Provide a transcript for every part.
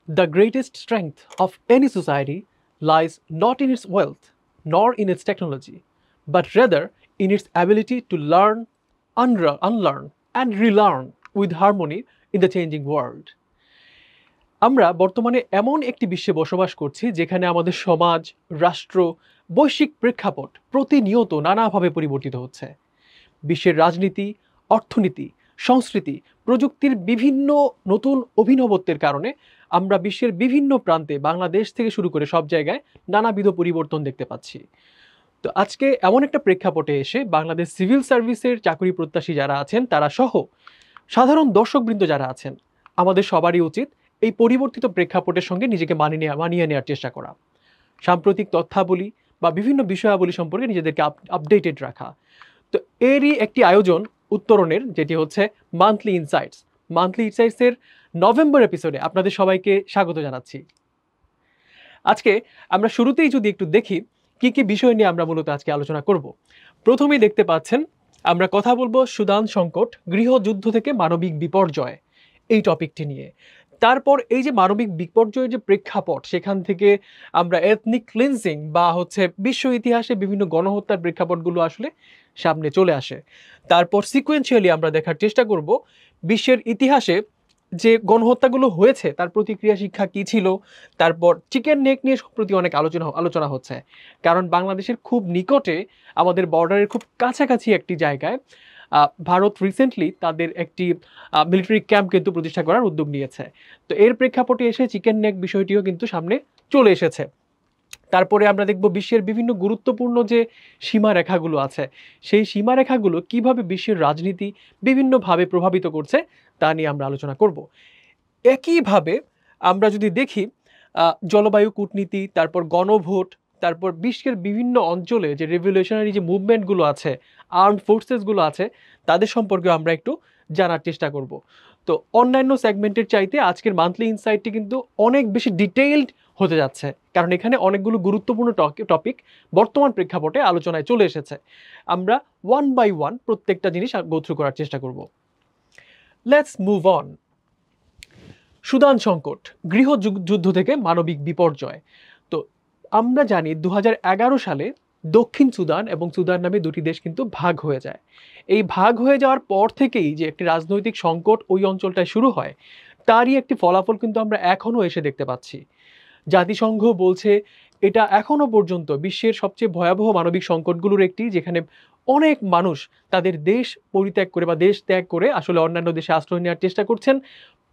The greatest strength of any society lies not in its wealth nor in its technology, but rather in its ability to learn, unlearn, and relearn with harmony in the changing world. আমরা বর্তমানে এমন একটি বিশ্বে বসবাস করছি যেখানে আমাদের সমাজ, রাষ্ট্র, বৈশ্বিক প্রেক্ষাপট প্রতিনিয়ত নানাভাবে পরিবর্তিত হচ্ছে। বিশ্বের রাজনীতি, অর্থনীতি, সংস্কৃতি, প্রযুক্তির বিভিন্ন নতুন অভিনবত্বের কারণে আমরা বিশ্বের বিভিন্ন প্রান্তে বাংলাদেশ থেকে শুরু করে সব জায়গায় নানাবিধ পরিবর্তন দেখতে পাচ্ছি। তো আজকে এমন একটা প্রেক্ষাপটে এসে বাংলাদেশ সিভিল সার্ভিসের চাকরি প্রত্যাশী যারা আছেন তারা সহ সাধারণ দর্শকবৃন্দ যারা আছেন, আমাদের সবারই উচিত এই পরিবর্তিত প্রেক্ষাপটের সঙ্গে নিজেকে মানিয়ে নেওয়ার চেষ্টা করা, সাম্প্রতিক তথ্যাবলী বা বিভিন্ন বিষয়াবলী সম্পর্কে নিজেদেরকে আপডেটেড রাখা। তো এরই একটি আয়োজন উত্তরণের, যেটি হচ্ছে মান্থলি ইনসাইটস। মান্থলি ইনসাইটসের নভেম্বর এপিসোডে আপনাদের সবাইকে স্বাগত জানাচ্ছি। আজকে আমরা শুরুতেই যদি একটু দেখি কি কি বিষয় নিয়ে আমরা মূলত আজকে আলোচনা করব। প্রথমেই দেখতে পাচ্ছেন আমরা কথা বলবো সুদান সংকট, গৃহযুদ্ধ থেকে মানবিক বিপর্যয়, এই টপিকটি নিয়ে। তারপর এই যে মানবিক বিপর্যয়ের যে প্রেক্ষাপট, সেখান থেকে আমরা এথনিক ক্লিনজিং বা বিশ্ব ইতিহাসে বিভিন্ন গণহত্যার প্রেক্ষাপটগুলো আসলে সামনে চলে আসে। তারপর সিকোয়েন্সিয়ালি আমরা দেখার চেষ্টা করব বিশ্বের ইতিহাসে যে গণহত্যাগুলো হয়েছে তার প্রতিক্রিয়া শিক্ষা কি ছিল। তারপর চিকেন নেক নিয়ে সম্প্রতি অনেক আলোচনা হচ্ছে, কারণ বাংলাদেশের খুব নিকটে, আমাদের বর্ডারের খুব কাছাকাছি একটি জায়গায় ভারত রিসেন্টলি তাদের একটি মিলিটারি ক্যাম্প কিন্তু প্রতিষ্ঠা করার উদ্যোগ নিয়েছে। তো এর প্রেক্ষাপটে এসে চিকেন নেক বিষয়টিও কিন্তু সামনে চলে এসেছে। তারপরে আমরা দেখব বিশ্বের বিভিন্ন গুরুত্বপূর্ণ যে সীমারেখাগুলো আছে, সেই সীমারেখাগুলো কিভাবে বিশ্বের রাজনীতি বিভিন্নভাবে প্রভাবিত করছে তা নিয়ে আমরা আলোচনা করব। একইভাবে আমরা যদি দেখি জলবায়ু কূটনীতি, তারপর গণভোট, তারপর বিশ্বের বিভিন্ন অঞ্চলে যে রেভলিউশনারি যে মুভমেন্টগুলো আছে, আর্মড ফোর্সেসগুলো আছে, তাদের সম্পর্কে আমরা একটু জানার চেষ্টা করব। তো অন্যান্য সেগমেন্টের চাইতে আজকের মান্থলি ইনসাইটটি কিন্তু অনেক বেশি ডিটেইলড হতে যাচ্ছে, কারণ এখানে অনেকগুলো গুরুত্বপূর্ণ টপিক বর্তমান প্রেক্ষাপটে আলোচনায় চলে এসেছে। আমরা ওয়ান বাই ওয়ান প্রত্যেকটা জিনিস গো থ্রু করার চেষ্টা করব। Let's move on. সুদান সংকট, গৃহযুদ্ধ থেকে মানবিক বিপর্যয়। তো আমরা জানি 2011 সালে দক্ষিণ সুদান এবং সুদান নামে দুটি দেশ কিন্তু ভাগ হয়ে যায়। এই ভাগ হয়ে যাওয়ার পর থেকেই যে একটি রাজনৈতিক সংকট ওই অঞ্চলটায় শুরু হয়, তারই একটি ফলাফল কিন্তু আমরা এখনও এসে দেখতে পাচ্ছি। জাতিসংঘ বলছে এটা এখনো পর্যন্ত বিশ্বের সবচেয়ে ভয়াবহ মানবিক সংকটগুলোর একটি, যেখানে অনেক মানুষ তাদের দেশ পরিত্যাগ করে বা দেশ ত্যাগ করে আসলে অন্যান্য দেশে আশ্রয় নেওয়ার চেষ্টা করছেন।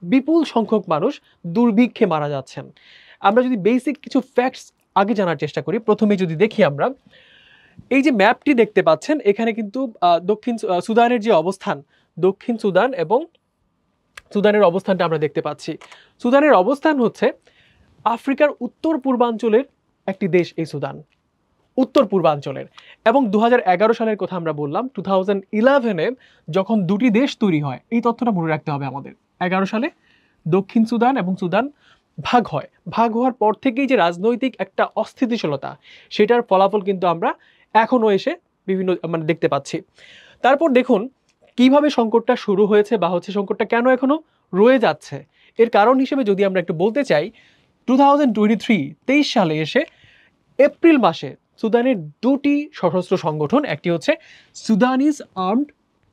বিপুল সংখ্যক মানুষ দুর্ভিক্ষে মারা যাচ্ছেন। আমরা যদি বেসিক কিছু ফ্যাক্টস আগে জানার চেষ্টা করি, প্রথমে যদি দেখি আমরা এই যে ম্যাপটি দেখতে পাচ্ছেন, এখানে কিন্তু দক্ষিণ সুদানের যে অবস্থান, দক্ষিণ সুদান এবং সুদানের অবস্থানটা আমরা দেখতে পাচ্ছি। সুদানের অবস্থান হচ্ছে আফ্রিকার উত্তর পূর্বাঞ্চলের একটি দেশ এই সুদান, উত্তর পূর্বাঞ্চলের। এবং 2011 সালের কথা আমরা বললাম, 2011-এ যখন দুটি দেশ তৈরি হয়, এই তথ্যটা মনে রাখতে হবে আমাদের। 11 সালে দক্ষিণ সুদান এবং সুদান ভাগ হয়। ভাগ হওয়ার পর থেকেই যে রাজনৈতিক একটা অস্থিতিশীলতা, সেটার ফলাফল কিন্তু আমরা এখনও এসে বিভিন্ন দেখতে পাচ্ছি। তারপর দেখুন কিভাবে সংকটটা শুরু হয়েছে বা সংকটটা কেন এখনো রয়ে যাচ্ছে। এর কারণ হিসেবে যদি আমরা একটু বলতে চাই, 23 সালে এসে এপ্রিল মাসে সুদানের দুটি সশস্ত্র সংগঠন, একটি হচ্ছে সুদানিজ আর্মড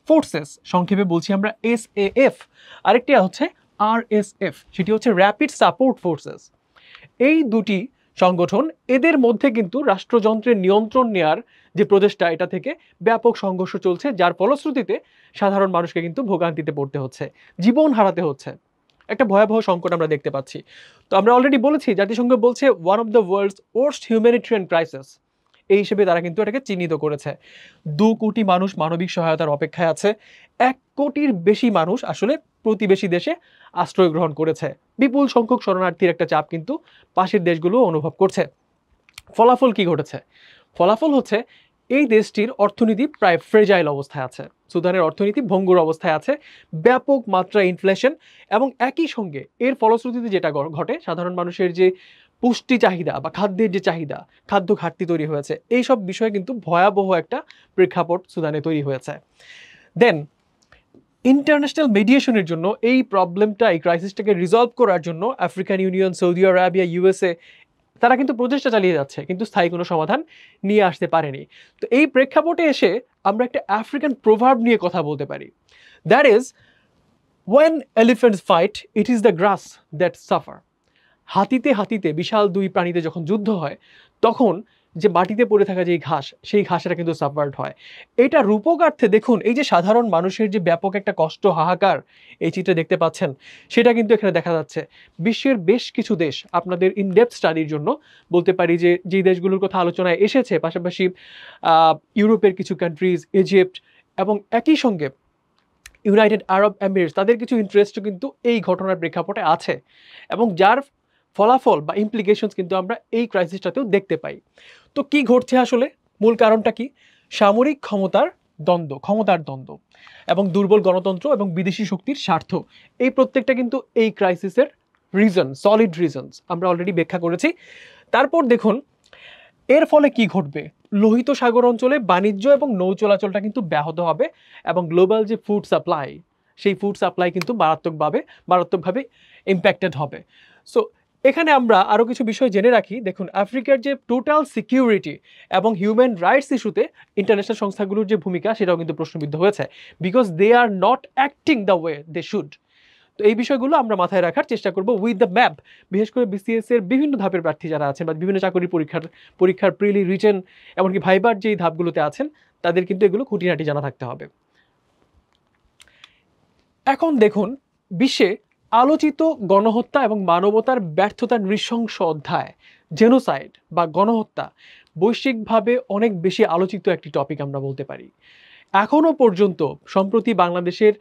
ফোর্সেস, সংক্ষেপে বলছি আমরা SAF, আরেকটি হচ্ছে RSF, সেটি হচ্ছে র্যাপিড সাপোর্ট ফোর্সেস। এই দুটি সংগঠন, এদের মধ্যে কিন্তু রাষ্ট্রযন্ত্রের নিয়ন্ত্রণ নেয়ার যে প্রচেষ্টা, এটা থেকে ব্যাপক সংঘর্ষ চলছে, যার ফলশ্রুতিতে সাধারণ মানুষকে কিন্তু ভোগান্তিতে পড়তে হচ্ছে, জীবন হারাতে হচ্ছে। একটা ভয়াবহ সংকট আমরা দেখতে পাচ্ছি। তো আমরা অলরেডি বলেছি, জাতিসংঘ বলছে one of the world's worst humanitarian crisis, এই হিসেবে তারা কিন্তু এটাকে চিহ্নিত করেছে। 2 কোটি মানুষ মানবিক সহায়তার অপেক্ষায় আছে। 1 কোটির বেশি মানুষ আসলে প্রতিবেশী দেশে আশ্রয় গ্রহণ করেছে। বিপুল সংখ্যক শরণার্থীর একটা চাপ কিন্তু পাশের দেশগুলো অনুভব করছে। ফলাফল কি ঘটেছে? ফলাফল হচ্ছে এই দেশটির অর্থনীতি প্রায় ফ্রেজাইল অবস্থায় আছে। সুদানের অর্থনীতি ভঙ্গুর অবস্থায় আছে, ব্যাপক মাত্রা ইনফ্লেশন, এবং একই সঙ্গে এর ফলশ্রুতিতে যেটা ঘটে, সাধারণ মানুষের যে পুষ্টি চাহিদা বা খাদ্যের যে চাহিদা, খাদ্য ঘাটতি তৈরি হয়েছে, এইসব বিষয়ে কিন্তু ভয়াবহ একটা প্রেক্ষাপট সুদানে তৈরি হয়েছে। দেন ইন্টারন্যাশনাল মিডিয়েশনের জন্য এই প্রবলেমটা, এই ক্রাইসিসটাকে রিজলভ করার জন্য African union, Saudi Arabia, USA তারা কিন্তু প্রচেষ্টা চালিয়ে যাচ্ছে, কিন্তু স্থায়ী কোনো সমাধান নিয়ে আসতে পারেনি। তো এই প্রেক্ষাপটে এসে আমরা একটা আফ্রিকান প্রভাব নিয়ে কথা বলতে পারি, that is when elephants fight it is the grass that suffer. হাতিতে হাতিতে, বিশাল দুই প্রাণীতে যখন যুদ্ধ হয়, তখন যে মাটিতে পড়ে থাকা যে ঘাস, সেই ঘাসটা কিন্তু সাফার্ড হয়। এটা রূপকার্থে দেখুন, এই যে সাধারণ মানুষের যে ব্যাপক একটা কষ্ট, হাহাকার এই চিত্রে দেখতে পাচ্ছেন, সেটা কিন্তু এখানে দেখা যাচ্ছে। বিশ্বের বেশ কিছু দেশ, আপনাদের ইনডেপথ স্টাডির জন্য বলতে পারি যে যেই দেশগুলোর কথা আলোচনায় এসেছে, পাশাপাশি ইউরোপের কিছু কান্ট্রিজ, ইজিপ্ট এবং একই সঙ্গে ইউনাইটেড আরব এমিরেটস, তাদের কিছু ইন্টারেস্টও কিন্তু এই ঘটনার প্রেক্ষাপটে আছে, এবং যার ফলাফল বা ইমপ্লিকেশনস কিন্তু আমরা এই ক্রাইসিসটাতেও দেখতে পাই। তো কি ঘটছে আসলে, মূল কারণটা কি? সামরিক ক্ষমতার দ্বন্দ্ব এবং দুর্বল গণতন্ত্র এবং বিদেশি শক্তির স্বার্থ, এই প্রত্যেকটা কিন্তু এই ক্রাইসিসের রিজন, সলিড রিজনস আমরা অলরেডি ব্যাখ্যা করেছি। তারপর দেখুন এর ফলে কি ঘটবে। লোহিত সাগর অঞ্চলে বাণিজ্য এবং নৌ চলাচলটা কিন্তু ব্যাহত হবে, এবং গ্লোবাল যে ফুড সাপ্লাই, সেই ফুড সাপ্লাই কিন্তু মারাত্মকভাবে ইম্প্যাক্টেড হবে। সো এখানে আমরা আরও কিছু বিষয় জেনে রাখি। দেখুন, আফ্রিকার যে টোটাল সিকিউরিটি এবং হিউম্যান রাইটস ইস্যুতে ইন্টারন্যাশনাল সংস্থাগুলোর যে ভূমিকা, সেটাও কিন্তু প্রশ্নবিদ্ধ হয়েছে, because they are not acting the way they should. তো এই বিষয়গুলো আমরা মাথায় রাখার চেষ্টা করব উইথ দ্য ম্যাপ। বিশেষ করে বিসিএস এর বিভিন্ন ধাপের প্রার্থী যারা আছেন, বা বিভিন্ন চাকরির পরীক্ষার প্রিলি, রিটেন, এমনকি ভাইবার যেই ধাপগুলোতে আছেন, তাদের কিন্তু এগুলো খুঁটিনাটি জানা থাকতে হবে। এখন দেখুন, বিশ্বে আলোচিত গণহত্যা এবং মানবতার ব্যর্থতার নৃশংস অধ্যায়, জেনোসাইড বা গণহত্যা, বৈশ্বিকভাবে অনেক বেশি আলোচিত একটি টপিক আমরা বলতে পারি। এখনো পর্যন্ত সম্প্রতি বাংলাদেশের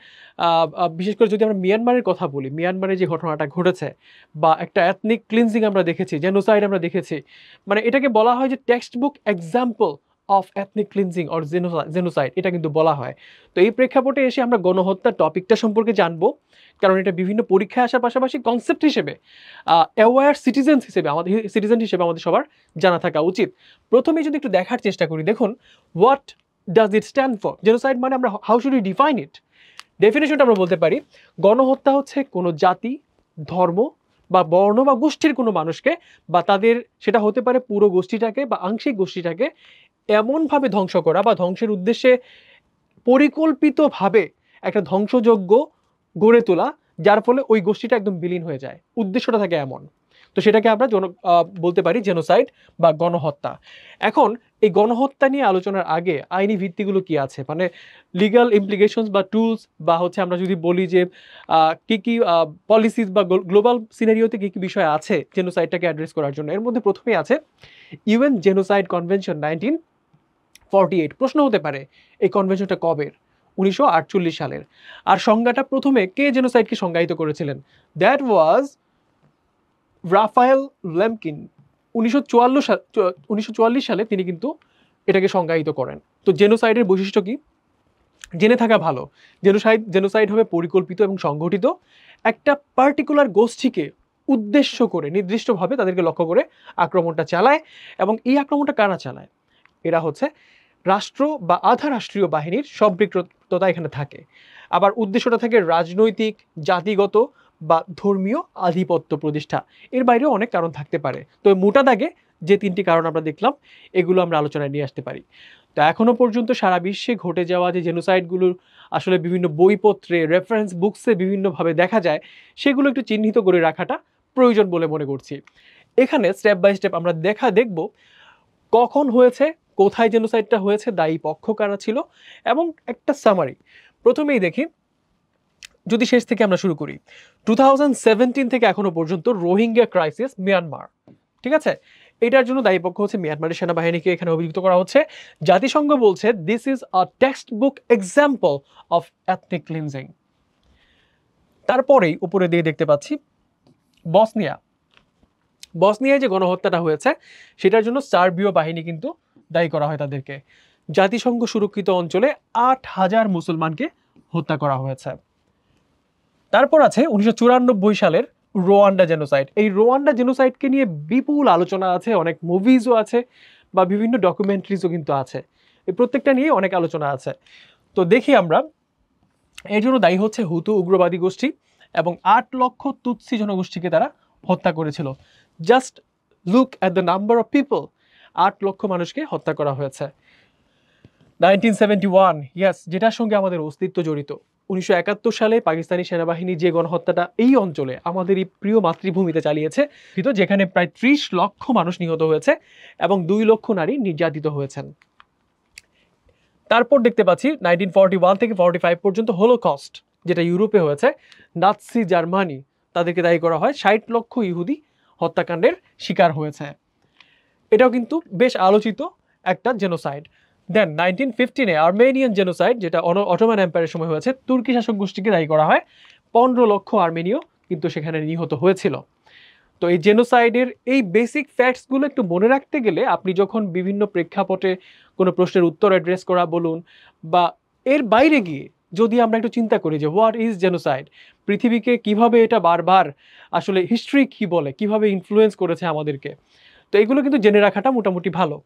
বিশেষ করে যদি আমরা মিয়ানমারের কথা বলি, মিয়ানমারে যে ঘটনাটা ঘটেছে, বা একটা এথনিক ক্লিনজিং আমরা দেখেছি, জেনোসাইড আমরা দেখেছি, মানে এটাকে বলা হয় যে text book example of ethnic cleansing or genocide, এটা কিন্তু বলা হয়। তো এই প্রেক্ষাপটে এসে আমরা গণহত্যার টপিকটা সম্পর্কে জানবো, কারণ এটা বিভিন্ন পরীক্ষায় আসার পাশাপাশি কনসেপ্ট হিসেবে, অ্যাওয়ার সিটিজেন হিসেবে আমাদের সবার জানা থাকা উচিত। প্রথমেই যদি একটু দেখার চেষ্টা করি, দেখুন, what does it stand for? Genocide মানে আমরা হাউ শুড উই ডিফাইন ইট? ডেফিনেশনটা আমরা বলতে পারি, গণহত্যা হচ্ছে কোনো জাতি, ধর্ম বা বর্ণ বা গোষ্ঠীর কোনো মানুষকে, বা তাদের সেটা হতে পারে পুরো গোষ্ঠীটাকে বা আংশিক গোষ্ঠীটাকে, এমনভাবে ধ্বংস করা বা ধ্বংসের উদ্দেশ্যে পরিকল্পিতভাবে একটা ধ্বংসযজ্ঞ গড়ে তোলা, যার ফলে ওই গোষ্ঠীটা একদম বিলীন হয়ে যায়। উদ্দেশ্যটা থাকে এমন। তো সেটাকে আমরা বলতে পারি জেনোসাইড বা গণহত্যা। এখন এই গণহত্যা নিয়ে আলোচনার আগে আইনি ভিত্তিগুলো কি আছে, মানে লিগ্যাল ইমপ্লিকেশনস বা টুলস, বা হচ্ছে আমরা যদি বলি যে কি কি পলিসিস বা গ্লোবাল সিনারিওতে কি কি বিষয় আছে জেনোসাইডটাকে অ্যাড্রেস করার জন্য, এর মধ্যে প্রথমেই আছে ইউএন জেনোসাইড কনভেনশন 1948। প্রশ্ন হতে পারে এই কনভেনশনটা কবের? 1948 সালের। আর সংজ্ঞাটা প্রথমে কে জেনোসাইডকে সংজ্ঞায়িত করেছিলেন? That was Rafael ল্যাম্পকিন। 1944 সালে তিনি কিন্তু এটাকে সংজ্ঞায়িত করেন। তো জেনোসাইডের বৈশিষ্ট্য কি জেনে থাকা ভালো। জেনোসাইড হবে পরিকল্পিত এবং সংগঠিত, একটা পার্টিকুলার গোষ্ঠীকে উদ্দেশ্য করে নির্দিষ্টভাবে তাদেরকে লক্ষ্য করে আক্রমণটা চালায়, এবং এই আক্রমণটা কারা চালায়? এরা হচ্ছে রাষ্ট্র বা আধা রাষ্ট্রীয় বাহিনীর সম্পৃক্ততা এখানে থাকে। আবার উদ্দেশ্যটা থাকে রাজনৈতিক, জাতিগত বা ধর্মীয় আধিপত্য প্রতিষ্ঠা। এর বাইরেও অনেক কারণ থাকতে পারে। তো মোটা দাগে যে তিনটি কারণ আমরা দেখলাম, এগুলো আমরা আলোচনায় নিয়ে আসতে পারি। তো এখনো পর্যন্ত সারা বিশ্বে ঘটে যাওয়া যে জেনোসাইডগুলোর আসলে বিভিন্ন বইপত্রে, রেফারেন্স বুকসে বিভিন্নভাবে দেখা যায়, সেগুলো একটু চিহ্নিত করে রাখাটা প্রয়োজন বলে মনে করছি। এখানে স্টেপ বাই স্টেপ আমরা দেখব কখন হয়েছে, কোথায় জেনোসাইডটা হয়েছে, দায়ী পক্ষ কারা ছিল, এবং একটা সামারি। প্রথমেই দেখি, যদি শেষ থেকে আমরা শুরু করি, 2017 থেকে এখনো পর্যন্ত রোহিঙ্গা ক্রাইসিস মিয়ানমার, ঠিক আছে, এটার জন্য দায়ী পক্ষ হচ্ছে মিয়ানমারের সেনাবাহিনীকে এখানে অভিযুক্ত করা হচ্ছে। জাতিসংঘ বলছে this is a text book example of ethnic cleansing. তারপরেই উপরে দিয়ে দেখতে পাচ্ছি বসনিয়ায় যে গণহত্যাটা হয়েছে, সেটার জন্য সার্বীয় বাহিনী কিন্তু দায়ী করা হয় তাদেরকে। জাতিসংঘ সুরক্ষিত অঞ্চলে 8,000 মুসলমানকে হত্যা করা হয়েছে। তারপর আছে 1994 সালের রোয়ান্ডা জেনোসাইড। এই রোয়ান্ডা জেনোসাইডকে নিয়ে বিপুল আলোচনা আছে, অনেক মুভিজও আছে, বা বিভিন্ন ডকুমেন্টারিজও কিন্তু আছে। এই প্রত্যেকটা নিয়ে অনেক আলোচনা আছে। তো দেখি আমরা এর জন্য দায়ী হচ্ছে হুতু উগ্রবাদী গোষ্ঠী এবং 8 লক্ষ তুৎসি জনগোষ্ঠীকে তারা হত্যা করেছিল। Just look at the number of people, 8 লক্ষ মানুষকে হত্যা করা হয়েছে। 1971, ইয়েস, যেটার সঙ্গে আমাদের অস্তিত্ব জড়িত। 1971 সালে পাকিস্তানি সেনাবাহিনী যে গণহত্যাটা এই অঞ্চলে আমাদের এই প্রিয় মাতৃভূমিতে চালিয়েছে, যেখানে প্রায় 30 লক্ষ মানুষ নিহত হয়েছে এবং 2 লক্ষ নারী নির্যাতিত হয়েছেন। তারপর দেখতে পাচ্ছি 1941 থেকে 45 পর্যন্ত হলোকস্ট, যেটা ইউরোপে হয়েছে। নাৎসি জার্মানি তাদেরকে দায়ী করা হয়, 60 লক্ষ ইহুদি হত্যাকাণ্ডের শিকার হয়েছে। এটাও কিন্তু বেশ আলোচিত একটা জেনোসাইড। দেন 1915-এ আর্মেনিয়ান জেনোসাইড, যেটা অটোমান এম্পায়ারের সময় হয়েছে, তুর্কি শাসক গোষ্ঠীকে দায়ী করা হয়। 15 লক্ষ আর্মেনীয় কিন্তু সেখানে নিহত হয়েছিল। তো এই জেনোসাইডের এই বেসিক ফ্যাক্টসগুলো একটু মনে রাখতে গেলে আপনি যখন বিভিন্ন প্রেক্ষাপটে কোনো প্রশ্নের উত্তর অ্যাড্রেস করা বলুন, বা এর বাইরে গিয়ে যদি আমরা একটু চিন্তা করি যে হোয়াট ইজ জেনোসাইড, পৃথিবীকে কিভাবে এটা বারবার আসলে হিস্ট্রি কি বলে, কিভাবে ইনফ্লুয়েন্স করেছে আমাদেরকে, তো এগুলো কিন্তু জেনে রাখাটা মোটামুটি ভালো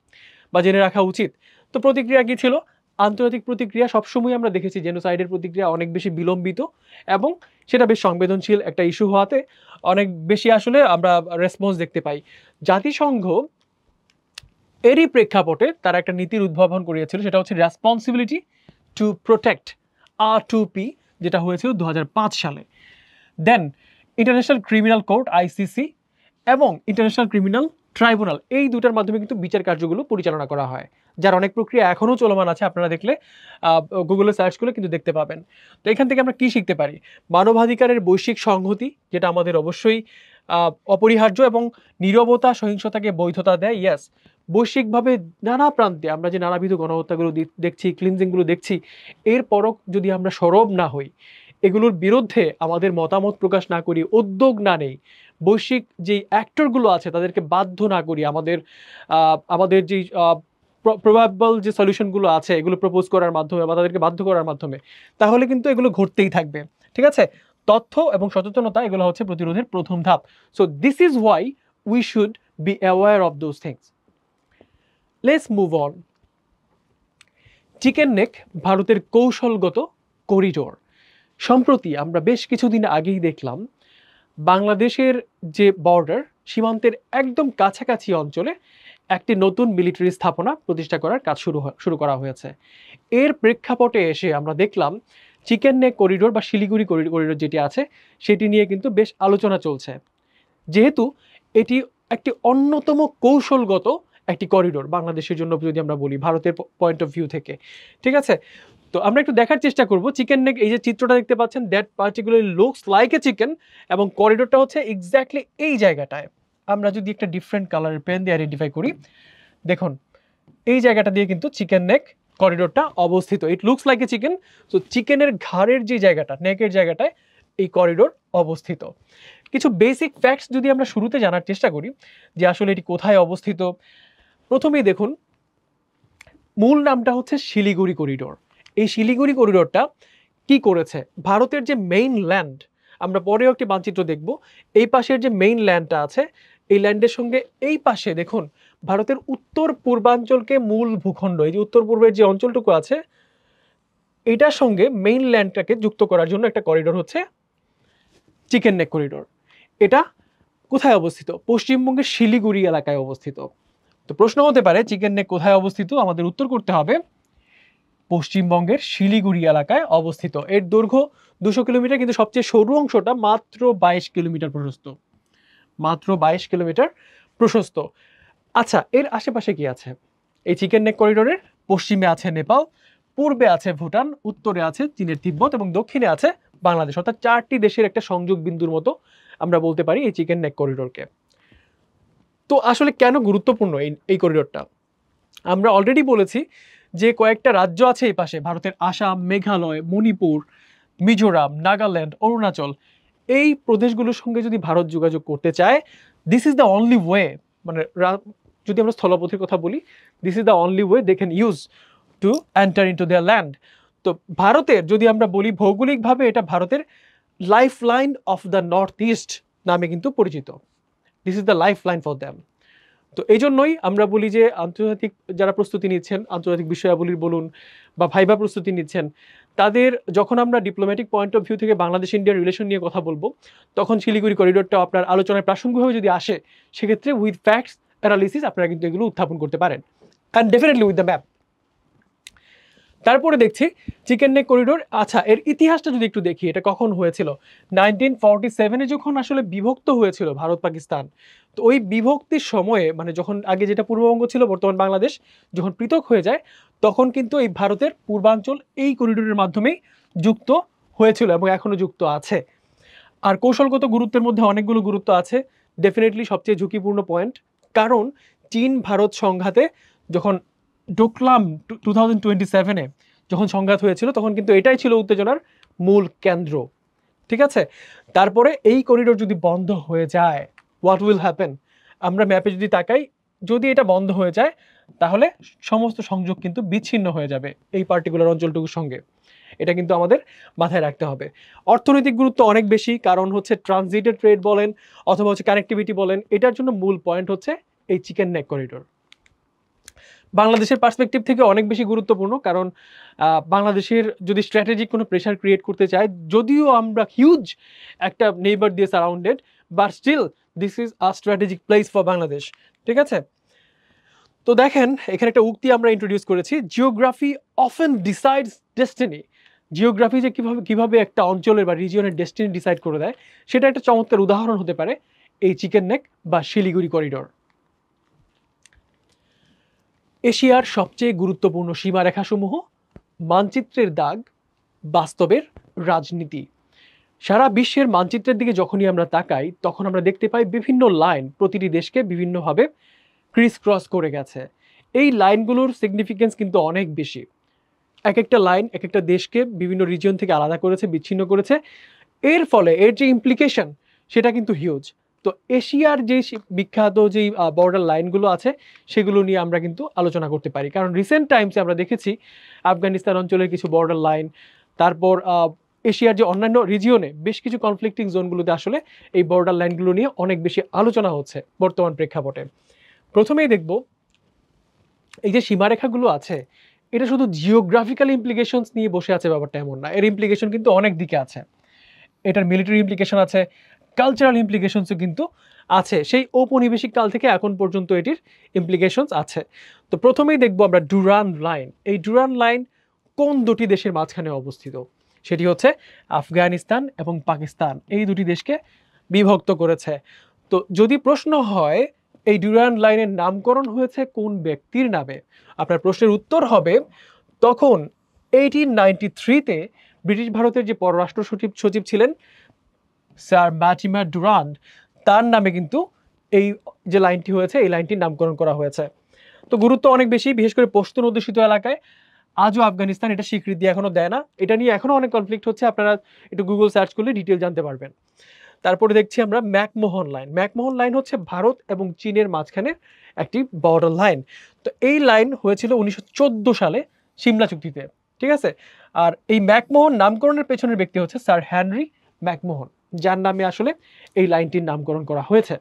বা জেনে রাখা উচিত। তো প্রতিক্রিয়া কী ছিল? আন্তর্জাতিক প্রতিক্রিয়া সবসময় আমরা দেখেছি জেনোসাইডের প্রতিক্রিয়া অনেক বেশি বিলম্বিত এবং সেটা বেশ সংবেদনশীল একটা ইস্যু হওয়াতে অনেক বেশি আসলে আমরা রেসপন্স দেখতে পাই। জাতিসংঘ এরই প্রেক্ষাপটে তারা একটা নীতির উদ্ভাবন করিয়েছিল, সেটা হচ্ছে রেসপন্সিবিলিটি টু প্রোটেক্ট, R2P, যেটা হয়েছিল 2005 সালে। দেন ইন্টারন্যাশনাল ক্রিমিনাল কোর্ট ICC এবং ইন্টারন্যাশনাল ক্রিমিনাল ট্রাইব্যুনাল, এই দুটার মাধ্যমে কিন্তু বিচার কার্যগুলো পরিচালনা করা হয়, যার অনেক প্রক্রিয়া এখনও চলমান আছে। আপনারা দেখলে গুগলে সার্চ করলে কিন্তু দেখতে পাবেন। তো এখান থেকে আমরা কি শিখতে পারি? মানবাধিকারের বৈশ্বিক সংহতি, যেটা আমাদের অবশ্যই অপরিহার্য, এবং নীরবতা সহিংসতাকে বৈধতা দেয়। ইয়েস, বৈশ্বিকভাবে নানা প্রান্তে আমরা যে নানাবিধ গণহত্যাগুলো দেখছি, ক্লিনজিংগুলো দেখছি, এরপরও যদি আমরা সরব না হই, এগুলোর বিরুদ্ধে আমাদের মতামত প্রকাশ না করি, উদ্যোগ না নেই, বৈশ্বিক যে অ্যাক্টরগুলো আছে তাদেরকে বাধ্য না করি, আমাদের যে প্রবাবল যে সলিউশনগুলো আছে এগুলো প্রপোজ করার মাধ্যমে বা তাদেরকে বাধ্য করার মাধ্যমে, তাহলে কিন্তু এগুলো ঘটতেই থাকবে। ঠিক আছে? তথ্য এবং সচেতনতা এগুলো হচ্ছে প্রতিরোধের প্রথম ধাপ। So this is why we should be aware of those things. Let's move on. Chicken neck ভারতের কৌশলগত করিডোর। সম্প্রতি আমরা বেশ কিছুদিন আগেই দেখলাম বাংলাদেশের যে বর্ডার, সীমান্তের একদম কাছাকাছি অঞ্চলে একটি নতুন মিলিটারি স্থাপনা প্রতিষ্ঠা করার কাজ শুরু করা হয়েছে। এর প্রেক্ষাপটে এসে আমরা দেখলাম চিকেন নেক করিডোর বা শিলিগুড়ি করিডোর যেটি আছে সেটি নিয়ে কিন্তু বেশ আলোচনা চলছে, যেহেতু এটি একটি অন্যতম কৌশলগত একটি করিডোর বাংলাদেশের জন্য, যদি আমরা বলি ভারতের পয়েন্ট অফ ভিউ থেকে। ঠিক আছে? তো আমরা একটু দেখার চেষ্টা করব চিকেন নেক, এই যে চিত্রটা দেখতে পাচ্ছেন, that particularly looks like a chicken, এবং করিডোরটা হচ্ছে এক্স্যাক্টলি এই জায়গাটায়। আমরা যদি একটা ডিফারেন্ট কালারের পেন দিয়ে আইডেন্টিফাই করি, দেখুন এই জায়গাটা দিয়ে কিন্তু চিকেন নেক করিডোরটা অবস্থিত। It looks like a chicken. So চিকেনের ঘাড়ের যে জায়গাটা, নেকের জায়গাটায় এই করিডোর অবস্থিত। কিছু বেসিক ফ্যাক্টস যদি আমরা শুরুতে জানার চেষ্টা করি যে আসলে এটি কোথায় অবস্থিত। প্রথমেই দেখুন, মূল নামটা হচ্ছে শিলিগুড়ি করিডোর। এই শিলিগুড়ি করিডোরটা কি করেছে? ভারতের যে মেইন ল্যান্ড, আমরা পরেও একটি মানচিত্র দেখব, এই পাশের যে মেইন ল্যান্ডটা আছে, এই ল্যান্ডের সঙ্গে এই পাশে দেখুন ভারতের উত্তর পূর্বাঞ্চলকে মূল ভূখণ্ড, এই যে উত্তর পূর্বের যে অঞ্চলটুকু আছে এটার সঙ্গে মেইন ল্যান্ডটাকে যুক্ত করার জন্য একটা করিডোর হচ্ছে চিকেন নেক করিডোর। এটা কোথায় অবস্থিত? পশ্চিমবঙ্গের শিলিগুড়ি এলাকায় অবস্থিত। তো প্রশ্ন হতে পারে চিকেন নেক কোথায় অবস্থিত? আমাদের উত্তর করতে হবে পশ্চিমবঙ্গের শিলিগুড়ি এলাকায় অবস্থিত। এর দৈর্ঘ্য 200 কিলোমিটার, কিন্তু সবচেয়ে সরু অংশটা মাত্র 22 কিলোমিটার প্রশস্ত। মাত্র 22 কিলোমিটার প্রশস্ত। আচ্ছা, এর আশেপাশে কি আছে? এই চিকেন নেক করিডোরের পশ্চিমে আছে নেপাল, পূর্বে আছে ভুটান, উত্তরে আছে চীনের তিব্বত এবং দক্ষিণে আছে বাংলাদেশ। অর্থাৎ 4টি দেশের একটা সংযোগ বিন্দুর মতো আমরা বলতে পারি এই চিকেন নেক করিডোরকে। তো আসলে কেন গুরুত্বপূর্ণ এই করিডোরটা? আমরা অলরেডি বলেছি যে কয়েকটা রাজ্য আছে এই পাশে, ভারতের আসাম, মেঘালয়, মণিপুর, মিজোরাম, নাগাল্যান্ড, অরুণাচল, এই প্রদেশগুলোর সঙ্গে যদি ভারত যোগাযোগ করতে চায়, this is the only way, মানে যদি আমরা স্থলপথের কথা বলি, this is the only way they can use to enter into their land. তো ভারতের যদি আমরা বলি ভৌগোলিকভাবে এটা ভারতের life line of the north east নামে কিন্তু পরিচিত। This is the life line for them. তো এই জন্যই আমরা বলি যে আন্তর্জাতিক যারা প্রস্তুতি নিচ্ছেন, আন্তর্জাতিক বিষয়াবলীর বলুন বা ভাইবা প্রস্তুতি নিচ্ছেন, তাদের যখন আমরা ডিপ্লোম্যাটিক পয়েন্ট অফ ভিউ থেকে বাংলাদেশ ইন্ডিয়ার রিলেশন নিয়ে কথা বলবো, তখন শিলিগুড়ি করিডোরটা আপনার আলোচনায় প্রাসঙ্গিকভাবে যদি আসে, সেক্ষেত্রে উইথ ফ্যাক্টস অ্যানালিসিস আপনারা কিন্তু এগুলো উত্থাপন করতে পারেন, and definitely with the map. তারপরে দেখছি চিকেন নেক করিডোর। আচ্ছা, এর ইতিহাসটা যদি একটু দেখি, এটা কখন হয়েছিল? 1947-এ যখন আসলে বিভক্ত হয়েছিল ভারত পাকিস্তান, তো ওই বিভক্তির সময়ে, মানে যখন আগে যেটা পূর্ববঙ্গ ছিল, বর্তমান বাংলাদেশ যখন পৃথক হয়ে যায়, তখন কিন্তু এই ভারতের পূর্বাঞ্চল এই করিডোরের মাধ্যমেই যুক্ত হয়েছিল এবং এখনো যুক্ত আছে। আর কৌশলগত গুরুত্বের মধ্যে অনেকগুলো গুরুত্ব আছে। ডেফিনেটলি সবচেয়ে ঝুঁকিপূর্ণ পয়েন্ট, কারণ চীন ভারত সংঘাতে যখন ঢুকলাম 2027-এ, যখন সংঘাত হয়েছিল, তখন কিন্তু এটাই ছিল উত্তেজনার মূল কেন্দ্র। ঠিক আছে, তারপরে এই করিডোর যদি বন্ধ হয়ে যায়, হোয়াট উইল হ্যাপেন? আমরা ম্যাপে যদি তাকাই, যদি এটা বন্ধ হয়ে যায়, তাহলে সমস্ত সংযোগ কিন্তু বিচ্ছিন্ন হয়ে যাবে এই পার্টিকুলার অঞ্চলটুকুর সঙ্গে। এটা কিন্তু আমাদের মাথায় রাখতে হবে। অর্থনৈতিক গুরুত্ব অনেক বেশি, কারণ হচ্ছে ট্রানজিটেড ট্রেড বলেন অথবা হচ্ছে কানেক্টিভিটি বলেন, এটার জন্য মূল পয়েন্ট হচ্ছে এই চিকেন নেক করিডোর। বাংলাদেশের পার্সপেক্টিভ থেকে অনেক বেশি গুরুত্বপূর্ণ, কারণ বাংলাদেশের যদি স্ট্র্যাটেজিক কোনো প্রেশার ক্রিয়েট করতে চায়, যদিও আমরা হিউজ একটা নেইবার দিয়ে surrounded, but still this is a strategic place for Bangladesh. ঠিক আছে, তো দেখেন এখানে একটা উক্তি আমরা ইন্ট্রোডিউস করেছি, geography often decides destiny. Geography যে কিভাবে একটা অঞ্চলের বা রিজিয়নের ডেস্টিনি ডিসাইড করে দেয়, সেটা একটা চমৎকার উদাহরণ হতে পারে এই চিকেন নেক বা শিলিগুড়ি করিডোর। এশিয়ার সবচেয়ে গুরুত্বপূর্ণ সীমারেখাসমূহ, মানচিত্রের দাগ, বাস্তবের রাজনীতি। সারা বিশ্বের মানচিত্রের দিকে যখনই আমরা তাকাই, তখন আমরা দেখতে পাই বিভিন্ন লাইন প্রতিটি দেশকে বিভিন্নভাবে ক্রিস ক্রস করে গেছে। এই লাইনগুলোর সিগনিফিকেন্স কিন্তু অনেক বেশি। এক একটা লাইন এক একটা দেশকে বিভিন্ন রিজিয়ন থেকে আলাদা করেছে, বিচ্ছিন্ন করেছে। এর ফলে এর যে ইমপ্লিকেশন, সেটা কিন্তু হিউজ। তো এশিয়ার যে বিখ্যাত যেই বর্ডার লাইনগুলো আছে, সেগুলো নিয়ে আমরা কিন্তু আলোচনা করতে পারি, কারণ রিসেন্ট টাইমসে আমরা দেখেছি আফগানিস্তান অঞ্চলের কিছু বর্ডার লাইন, তারপর এশিয়ার যে অন্যান্য রিজিয়নে বেশ কিছু কনফ্লিক্টিং জোনগুলোতে আসলে এই বর্ডার লাইনগুলো নিয়ে অনেক বেশি আলোচনা হচ্ছে বর্তমান প্রেক্ষাপটে। প্রথমেই দেখব এই যে সীমারেখাগুলো আছে, এটা শুধু জিওগ্রাফিক্যাল ইমপ্লিকেশনস নিয়ে বসে আছে ব্যাপারটা এমন না, এর ইমপ্লিকেশন কিন্তু অনেক দিকে আছে। এটার মিলিটারি ইমপ্লিকেশন আছে, কালচারাল ইমপ্লিকেশনসও কিন্তু আছে, সেই ঔপনিবেশিক কাল থেকে এখন পর্যন্ত এটির ইমপ্লিকেশনস আছে। তো প্রথমেই দেখব আমরা ডুরান লাইন। এই ডুরান লাইন কোন দুটি দেশের মাঝখানে অবস্থিত? সেটি হচ্ছে আফগানিস্তান এবং পাকিস্তান, এই দুটি দেশকে বিভক্ত করেছে। তো যদি প্রশ্ন হয় এই ডুরান লাইনের নামকরণ হয়েছে কোন ব্যক্তির নামে, আপনার প্রশ্নের উত্তর হবে তখন 1893-তে ব্রিটিশ ভারতের যে পররাষ্ট্র সচিব ছিলেন স্যার ম্যাটিমার ডুরান্ড, তার নামে কিন্তু এই যে লাইনটি হয়েছে, এই লাইনটির নামকরণ করা হয়েছে। তো গুরুত্ব অনেক বেশি, বিশেষ করে পশতুন অধ্যুষিত এলাকায় আজও আফগানিস্তান এটা স্বীকৃতি এখনো দেয় না। এটা নিয়ে এখনো অনেক কনফ্লিক্ট হচ্ছে, আপনারা একটু গুগল সার্চ করলে ডিটেল জানতে পারবেন। তারপরে দেখছি আমরা ম্যাকমোহন লাইন। ম্যাকমোহন লাইন হচ্ছে ভারত এবং চীনের মাঝখানে একটি বর্ডার লাইন। তো এই লাইন হয়েছিল 1914 সালে সিমলা চুক্তিতে। ঠিক আছে, আর এই ম্যাকমোহন নামকরণের পেছনের ব্যক্তি হচ্ছে স্যার হেনরি ম্যাকমোহন, যার নামে আসলে এই লাইনটির নামকরণ করা হয়েছে।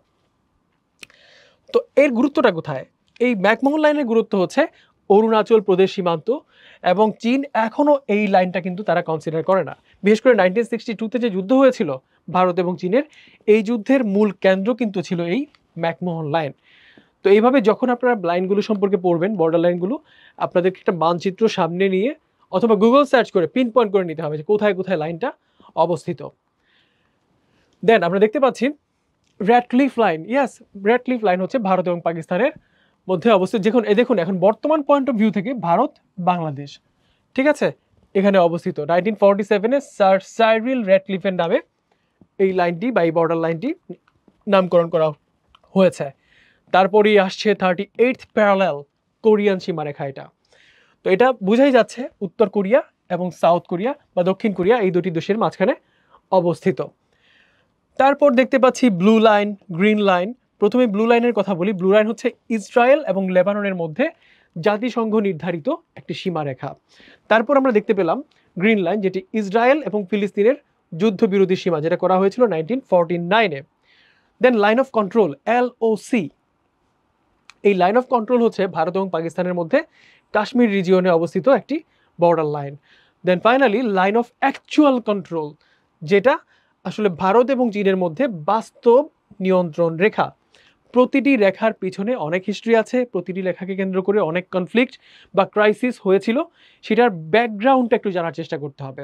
তো এর গুরুত্বটা কোথায়? এই ম্যাকমোহন লাইনের গুরুত্ব হচ্ছে অরুণাচল প্রদেশ সীমান্ত, এবং চীন এখনো এই লাইনটা কিন্তু তারা কনসিডার করে না। বিশেষ করে 1962-তে যে যুদ্ধ হয়েছিল ভারত এবং চীনের, এই যুদ্ধের মূল কেন্দ্র কিন্তু ছিল এই ম্যাকমোহন লাইন। তো এইভাবে যখন আপনারা লাইনগুলো সম্পর্কে পড়বেন, বর্ডার লাইনগুলো, আপনাদেরকে একটা মানচিত্র সামনে নিয়ে অথবা গুগল সার্চ করে পিন পয়েন্ট করে নিতে হবে যে কোথায় কোথায় লাইনটা অবস্থিত। দেন আমরা দেখতে পাচ্ছি র্যাডক্লিফ লাইন। ইয়াস, র্যাডক্লিফ লাইন হচ্ছে ভারত এবং পাকিস্তানের মধ্যে অবস্থিত। দেখুন এখন বর্তমান পয়েন্ট অফ ভিউ থেকে ভারত বাংলাদেশ, ঠিক আছে, এখানে অবস্থিত। 1947-এ স্যার সাইরিল র্যাডক্লিফের নামে এই লাইনটি বা এই বর্ডার লাইনটি নামকরণ করা হয়েছে। তারপরেই আসছে 38th প্যারালাল কোরিয়ান সীমারেখা। এটা তো এটা বোঝাই যাচ্ছে উত্তর কোরিয়া এবং সাউথ কোরিয়া বা দক্ষিণ কোরিয়া, এই দুটি দেশের মাঝখানে অবস্থিত। তারপর দেখতে পাচ্ছি ব্লু লাইন, গ্রিন লাইন। প্রথমে ব্লু লাইনের কথা বলি। ব্লু লাইন হচ্ছে ইসরায়েল এবং লেবাননের মধ্যে জাতিসংঘ নির্ধারিত একটি সীমারেখা। তারপর আমরা দেখতে পেলাম গ্রিন লাইন, যেটি ইসরায়েল এবং ফিলিস্তিনের যুদ্ধবিরোধী সীমা, যেটা করা হয়েছিল 1949-এ। Then line of control, LOC। এই লাইন অফ কন্ট্রোল হচ্ছে ভারত এবং পাকিস্তানের মধ্যে কাশ্মীর রিজিয়নে অবস্থিত একটি border line. Then finally line of actual control, যেটা আসলে ভারত এবং চীনের মধ্যে বাস্তব নিয়ন্ত্রণ রেখা। প্রতিটি রেখার পিছনে অনেক হিস্ট্রি আছে, প্রতিটি লেখাকে কেন্দ্র করে অনেক কনফ্লিক্ট বা ক্রাইসিস হয়েছিল, সেটার ব্যাকগ্রাউন্ডটা একটু জানার চেষ্টা করতে হবে।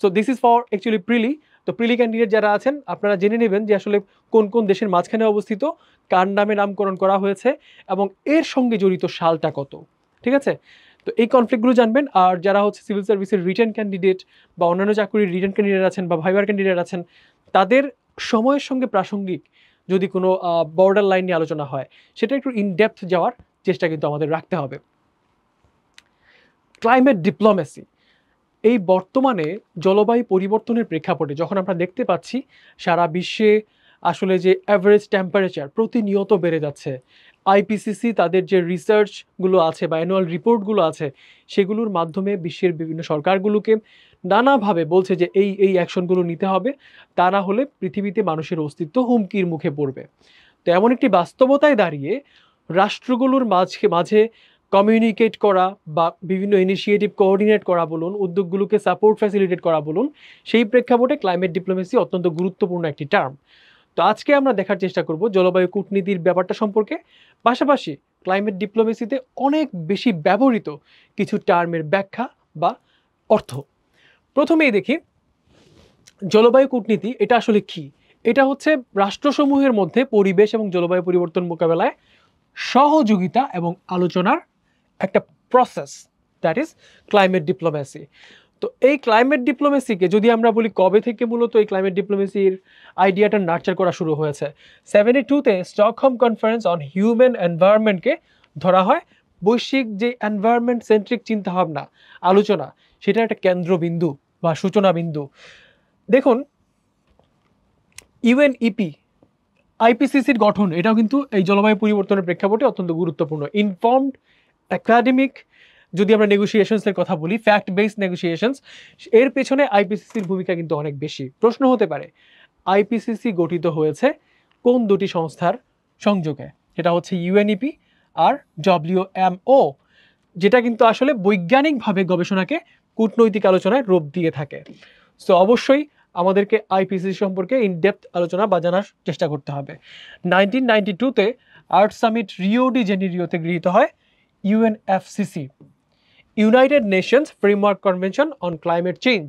So this is for actually prelim. তো প্রিলি ক্যান্ডিডেট যারা আছেন আপনারা জেনে নেবেন যে আসলে কোন কোন দেশের মাঝখানে অবস্থিত, কার নামে নামকরণ করা হয়েছে এবং এর সঙ্গে জড়িত সালটা কত। ঠিক আছে, তো এই কনফ্লিক্টগুলো জানবেন। আর যারা হচ্ছে সিভিল সার্ভিসের রিটেন ক্যান্ডিডেট বা অন্যান্য চাকরির রিটেন ক্যান্ডিডেট আছেন বা ভাইবার ক্যান্ডিডেট আছেন, তাদের সময়ের সঙ্গে প্রাসঙ্গিক যদি কোনো বর্ডার লাইন নিয়ে আলোচনা হয়, সেটা একটু ইনডেপথ যাওয়ার চেষ্টা কিন্তু আমাদের রাখতে হবে। ক্লাইমেট ডিপ্লোমেসি, এই বর্তমানে জলবায়ু পরিবর্তনের প্রেক্ষাপটে যখন আমরা দেখতে পাচ্ছি সারা বিশ্বে আসলে যে অ্যাভারেজ টেম্পারেচার প্রতিনিয়ত বেড়ে যাচ্ছে, আইপিসিসি তাদের যে রিসার্চগুলো আছে বা অ্যানুয়াল রিপোর্টগুলো আছে, সেগুলোর মাধ্যমে বিশ্বের বিভিন্ন সরকারগুলোকে নানাভাবে বলছে যে এই এই অ্যাকশনগুলো নিতে হবে, তা না হলে পৃথিবীতে মানুষের অস্তিত্ব হুমকির মুখে পড়বে। তো এমন একটি বাস্তবতায় দাঁড়িয়ে রাষ্ট্রগুলোর মাঝে কমিউনিকেট করা বা বিভিন্ন ইনিশিয়েটিভ কোঅর্ডিনেট করা বলুন, উদ্যোগগুলোকে সাপোর্ট ফ্যাসিলিটেট করা বলুন, সেই প্রেক্ষাপটে ক্লাইমেট ডিপ্লোমেসি অত্যন্ত গুরুত্বপূর্ণ একটি টার্ম। তো আজকে আমরা দেখার চেষ্টা করব জলবায়ু কূটনীতির ব্যাপারটা সম্পর্কে, পাশাপাশি ক্লাইমেট ডিপ্লোমেসিতে অনেক বেশি ব্যবহৃত কিছু টার্মের ব্যাখ্যা বা অর্থ। প্রথমেই দেখি জলবায়ু কূটনীতি এটা আসলে কি। এটা হচ্ছে রাষ্ট্রসমূহের মধ্যে পরিবেশ এবং জলবায়ু পরিবর্তন মোকাবেলায় সহযোগিতা এবং আলোচনার একটা process, that is climate diplomacy. তো এই ক্লাইমেট ডিপ্লোমেসিকে যদি আমরা বলি কবে থেকে মূলত এই ক্লাইমেট ডিপ্লোমেসির আইডিয়াটা নার্চার করা শুরু হয়েছে, 72-তে স্টকহোম কনফারেন্স অন হিউম্যান এনভায়রনমেন্টকে ধরা হয় বৈশ্বিক যে এনভায়রনমেন্ট সেন্ট্রিক চিন্তাভাবনা আলোচনা, সেটা একটা কেন্দ্রবিন্দু বা সূচনা বিন্দু। দেখুন ইউএনইপি আইপিসিসির গঠন, এটাও কিন্তু এই জলবায়ু পরিবর্তনের প্রেক্ষাপটে অত্যন্ত গুরুত্বপূর্ণ। ইনফর্মড একাডেমিক, যদি আমরা নেগোসিয়েশনসের কথা বলি, ফ্যাক্ট বেসড নেগোসিয়েশনস, এর পেছনে আইপিসিসির ভূমিকা কিন্তু অনেক বেশি। প্রশ্ন হতে পারে আইপিসিসি গঠিত হয়েছে কোন দুটি সংস্থার সংযোগে, সেটা হচ্ছে ইউএনইপি আর ডব্লিউএমও, যেটা কিন্তু আসলে বৈজ্ঞানিকভাবে গবেষণাকে কূটনৈতিক আলোচনায় রূপ দিয়ে থাকে। সো অবশ্যই আমাদেরকে আইপিসিসি সম্পর্কে ইনডেপথ আলোচনা বা জানার চেষ্টা করতে হবে। 1992-তে আর্থ সামিট রিও ডি জেনিরিওতে গৃহীত হয় ইউএনএফসিসি, United Nations framework convention on climate change.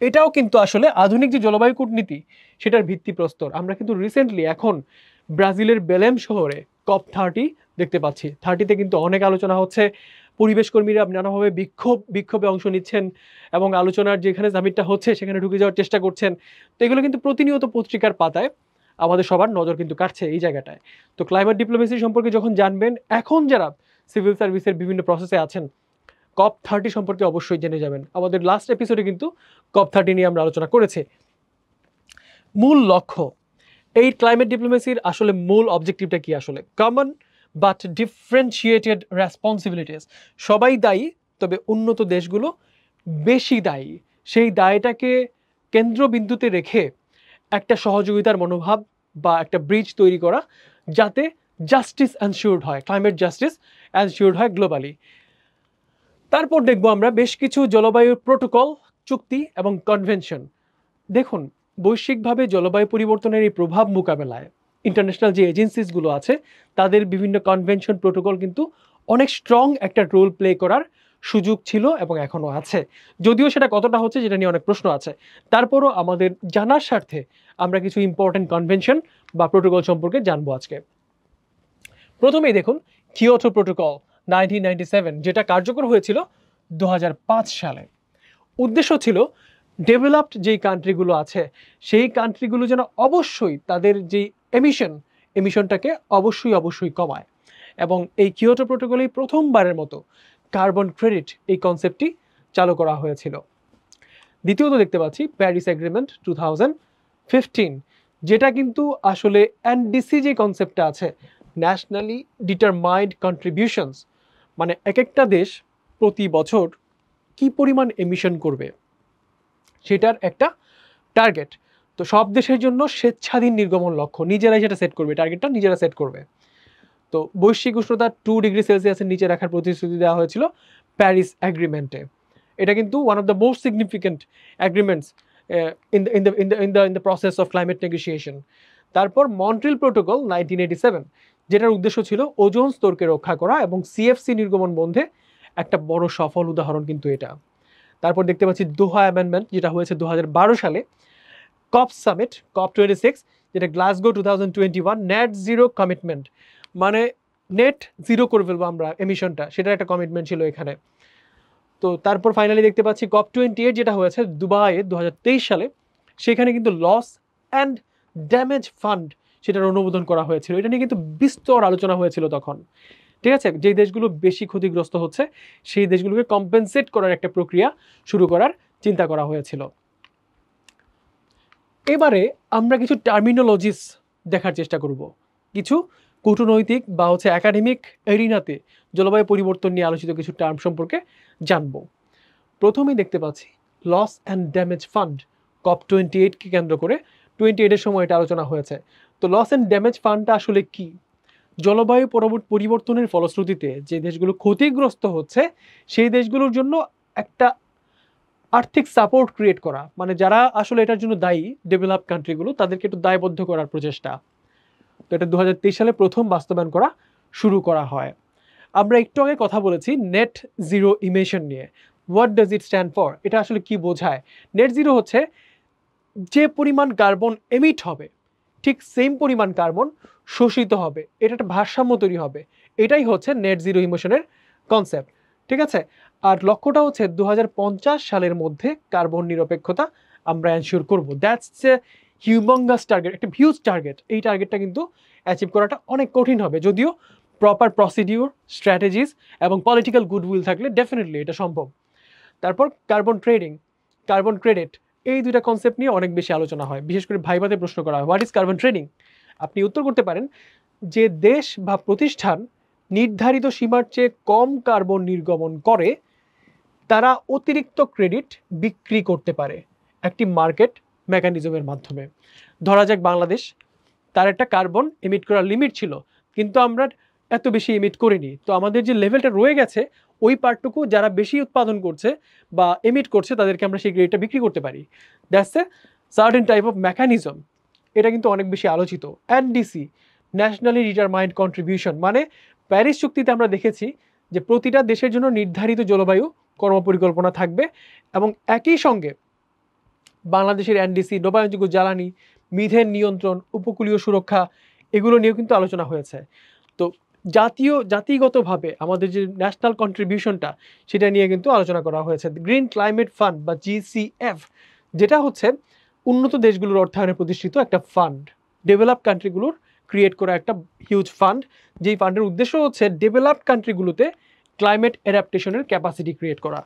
এটাও কিন্তু আসলে আধুনিক যে জলবায়ু কূটনীতি সেটার ভিত্তিপ্রস্তর। আমরা কিন্তু রিসেন্টলি এখন ব্রাজিলের বেলেম শহরে COP30 দেখতে পাচ্ছি। 30-তে কিন্তু অনেক আলোচনা হচ্ছে, পরিবেশ কর্মীরা নানাভাবে বিক্ষোভে অংশ নিচ্ছেন এবং আলোচনার যেখানে সামিটটা হচ্ছে সেখানে ঢুকে যাওয়ার চেষ্টা করছেন। তো এগুলো কিন্তু প্রতিনিয়ত পত্রিকার পাতায় আমাদের সবার নজর কিন্তু কাটছে এই জায়গাটায়। তো ক্লাইমেট ডিপ্লোমেসি সম্পর্কে যখন জানবেন, এখন যারা সিভিল সার্ভিসের বিভিন্ন প্রসেসে আছেন, COP30 সম্পর্কে অবশ্যই জেনে যাবেন। আমাদের লাস্ট এপিসোডে কিন্তু COP30 নিয়ে আমরা আলোচনা করেছি। মূল লক্ষ্য, এই ক্লাইমেট ডিপ্লোমেসির আসলে মূল অবজেক্টিভটা কি? আসলে কমন বাট ডিফারেন্সিয়েটেড রেসপন্সিবিলিটিস। সবাই দায়ী, তবে উন্নত দেশগুলো বেশি দায়ী। সেই দায়টাকে কেন্দ্রবিন্দুতে রেখে একটা সহযোগিতার মনোভাব বা একটা ব্রিজ তৈরি করা, যাতে জাস্টিস এনশিওর্ড হয়, ক্লাইমেট জাস্টিস এনশিওর্ড হয় গ্লোবালি। তারপর দেখব আমরা বেশ কিছু জলবায়ু প্রোটোকল, চুক্তি এবং কনভেনশন। দেখুন বৈশ্বিকভাবে জলবায়ু পরিবর্তনের এই প্রভাব মোকাবেলায় ইন্টারন্যাশনাল যে এজেন্সিসগুলো আছে, তাদের বিভিন্ন কনভেনশন প্রোটোকল কিন্তু অনেক স্ট্রং একটা রোল প্লে করার সুযোগ ছিল এবং এখনও আছে। যদিও সেটা কতটা হচ্ছে যেটা নিয়ে অনেক প্রশ্ন আছে, তারপরও আমাদের জানার স্বার্থে আমরা কিছু ইম্পর্টেন্ট কনভেনশন বা প্রোটোকল সম্পর্কে জানবো আজকে। প্রথমেই দেখুন কিয়োটো প্রোটোকল 1997, যেটা কার্যকর হয়েছিল 2005 সালে। উদ্দেশ্য ছিল ডেভেলপড যেই কান্ট্রিগুলো আছে সেই কান্ট্রিগুলো যেন অবশ্যই তাদের যেই এমিশনটাকে অবশ্যই কমায়। এবং এই কিয়োটো প্রোটোকলেই প্রথমবারের মতো কার্বন ক্রেডিট এই কনসেপ্টটি চালু করা হয়েছিল। দ্বিতীয়ত দেখতে পাচ্ছি প্যারিস এগ্রিমেন্ট 2015, যেটা কিন্তু আসলে এনডিসি যে কনসেপ্টটা আছে, ন্যাশনালি ডিটারমাইন্ড কন্ট্রিবিউশনস, মানে এক একটা দেশ প্রতি বছর কি পরিমাণ এমিশন করবে সেটার একটা টার্গেট। তো সব দেশের জন্য স্বেচ্ছাধীন নির্গমন লক্ষ্য নিজেরাই সেটা সেট করবে, টার্গেটটা নিজেরা সেট করবে। তো বৈশ্বিক উষ্ণতা 2°C নিচে রাখার প্রতিশ্রুতি দেওয়া হয়েছিল প্যারিস এগ্রিমেন্টে। এটা কিন্তু one of the most significant agreements in the process of climate negotiation. তারপর মন্ট্রিল প্রোটোকল 1987, যেটার উদ্দেশ্য ছিল ওজোন স্তরকে রক্ষা করা এবং সিএফসি নির্গমন বন্ধে একটা বড় সফল উদাহরণ কিন্তু এটা। তারপর দেখতে পাচ্ছি দোহা অ্যামেন্ডমেন্ট, যেটা হয়েছে 2012 সালে। কপ সামিট COP26, যেটা গ্লাসগো 2021, নেট জিরো কমিটমেন্ট, মানে নেট জিরো করে ফেলবো আমরা এমিশনটা, সেটার একটা কমিটমেন্ট ছিল এখানে। তো তারপর ফাইনালি দেখতে পাচ্ছি COP28, যেটা হয়েছে দুবাইয়ে 2023 সালে। সেখানে কিন্তু লস অ্যান্ড ড্যামেজ ফান্ড সেটার অনুমোদন করা হয়েছিল। এটা নিয়ে কিন্তু বিস্তর আলোচনা হয়েছিল তখন, ঠিক আছে। যে দেশগুলো বেশি ক্ষতিগ্রস্ত হচ্ছে সেই দেশগুলোকে কম্পেনসেট করার একটা প্রক্রিয়া শুরু করার চিন্তা করা হয়েছিল। এবারে আমরা কিছু টার্মিনোলজিস দেখার চেষ্টা করব, কিছু কূটনৈতিক বা একাডেমিক এরিনাতে জলবায়ু পরিবর্তন নিয়ে আলোচিত কিছু টার্ম সম্পর্কে জানব। প্রথমেই দেখতে পাচ্ছি লস অ্যান্ড ড্যামেজ ফান্ড, COP28কে কেন্দ্র করে 28-এর সময় এটা আলোচনা হয়েছে। তো লস অ্যান্ড ড্যামেজ ফান্ডটা আসলে কি? জলবায়ু পরিবর্তনের ফলশ্রুতিতে যে দেশগুলো ক্ষতিগ্রস্ত হচ্ছে সেই দেশগুলোর জন্য একটা আর্থিক সাপোর্ট ক্রিয়েট করা, মানে যারা আসলে এটার জন্য দায়ী ডেভেলপ কান্ট্রিগুলো, তাদেরকে একটু দায়বদ্ধ করার প্রচেষ্টা। তো এটা 2023 সালে প্রথম বাস্তবায়ন করা শুরু করা হয়। আমরা একটু আগে কথা বলেছি নেট জিরো ইমিশন নিয়ে। What does it stand for? এটা আসলে কি বোঝায়? নেট জিরো হচ্ছে যে পরিমাণ কার্বন এমিট হবে ঠিক সেম পরিমাণ কার্বন শোষিত হবে, এটা একটা ভারসাম্য তৈরি হবে। এটাই হচ্ছে নেট জিরো ইমিশনের কনসেপ্ট, ঠিক আছে। আর লক্ষ্যটা হচ্ছে 2050 সালের মধ্যে কার্বন নিরপেক্ষতা আমরা এনশিওর করব। দ্যাটস এ হিউমাঙ্গাস টার্গেট, একটা হিউজ টার্গেট। এই টার্গেটটা কিন্তু অ্যাচিভ করাটা অনেক কঠিন হবে, যদিও প্রপার প্রসিডিউর, স্ট্র্যাটেজিস এবং পলিটিক্যাল গুডউইল থাকলে ডেফিনেটলি এটা সম্ভব। তারপর কার্বন ট্রেডিং, কার্বন ক্রেডিট, এই দুইটা কনসেপ্ট নিয়ে অনেক বেশি আলোচনা হয়, বিশেষ করে ভাইভাতে প্রশ্ন করা হয় হোয়াট ইজ কার্বন ট্রেডিং। আপনি উত্তর করতে পারেন যে দেশ বা প্রতিষ্ঠান নির্ধারিত সীমার চেয়ে কম কার্বন নির্গমন করে তারা অতিরিক্ত ক্রেডিট বিক্রি করতে পারে একটি মার্কেট মেকানিজমের মাধ্যমে। ধরা যাক বাংলাদেশ, তার একটা কার্বন এমিট করার লিমিট ছিল, কিন্তু আমরা এত বেশি এমিট করিনি। তো আমাদের যে লেভেলটা রয়ে গেছে ওই পার্টটুকু যারা বেশি উৎপাদন করছে বা এমিট করছে তাদেরকে আমরা সেই ক্রেডিটটা বিক্রি করতে পারি। That's a certain type of mechanism. এটা কিন্তু অনেক বেশি আলোচিত। এনডিসি, ন্যাশনালি ডিটারমাইন্ড কন্ট্রিবিউশন, মানে প্যারিস চুক্তিতে আমরা দেখেছি যে প্রতিটা দেশের জন্য নির্ধারিত জলবায়ু কর্মপরিকল্পনা থাকবে এবং একই সঙ্গে বাংলাদেশের এনডিসি, নবায়নযোগ্য জ্বালানি, মিথেন নিয়ন্ত্রণ, উপকূলীয় সুরক্ষা, এগুলো নিয়েও কিন্তু আলোচনা হয়েছে। তো জাতিগতভাবে আমাদের যে ন্যাশনাল কন্ট্রিবিউশনটা সেটা নিয়ে কিন্তু আলোচনা করা হয়েছে। গ্রিন ক্লাইমেট ফান্ড বা GCF, যেটা হচ্ছে উন্নত দেশগুলোর অর্থায়নে প্রতিষ্ঠিত একটা ফান্ড, ডেভেলপ কান্ট্রিগুলোর ক্রিয়েট করা একটা হিউজ ফান্ড, যেই ফান্ডের উদ্দেশ্য হচ্ছে ডেভেলপড কান্ট্রিগুলোতে ক্লাইমেট অ্যাডাপ্টেশনের ক্যাপাসিটি ক্রিয়েট করা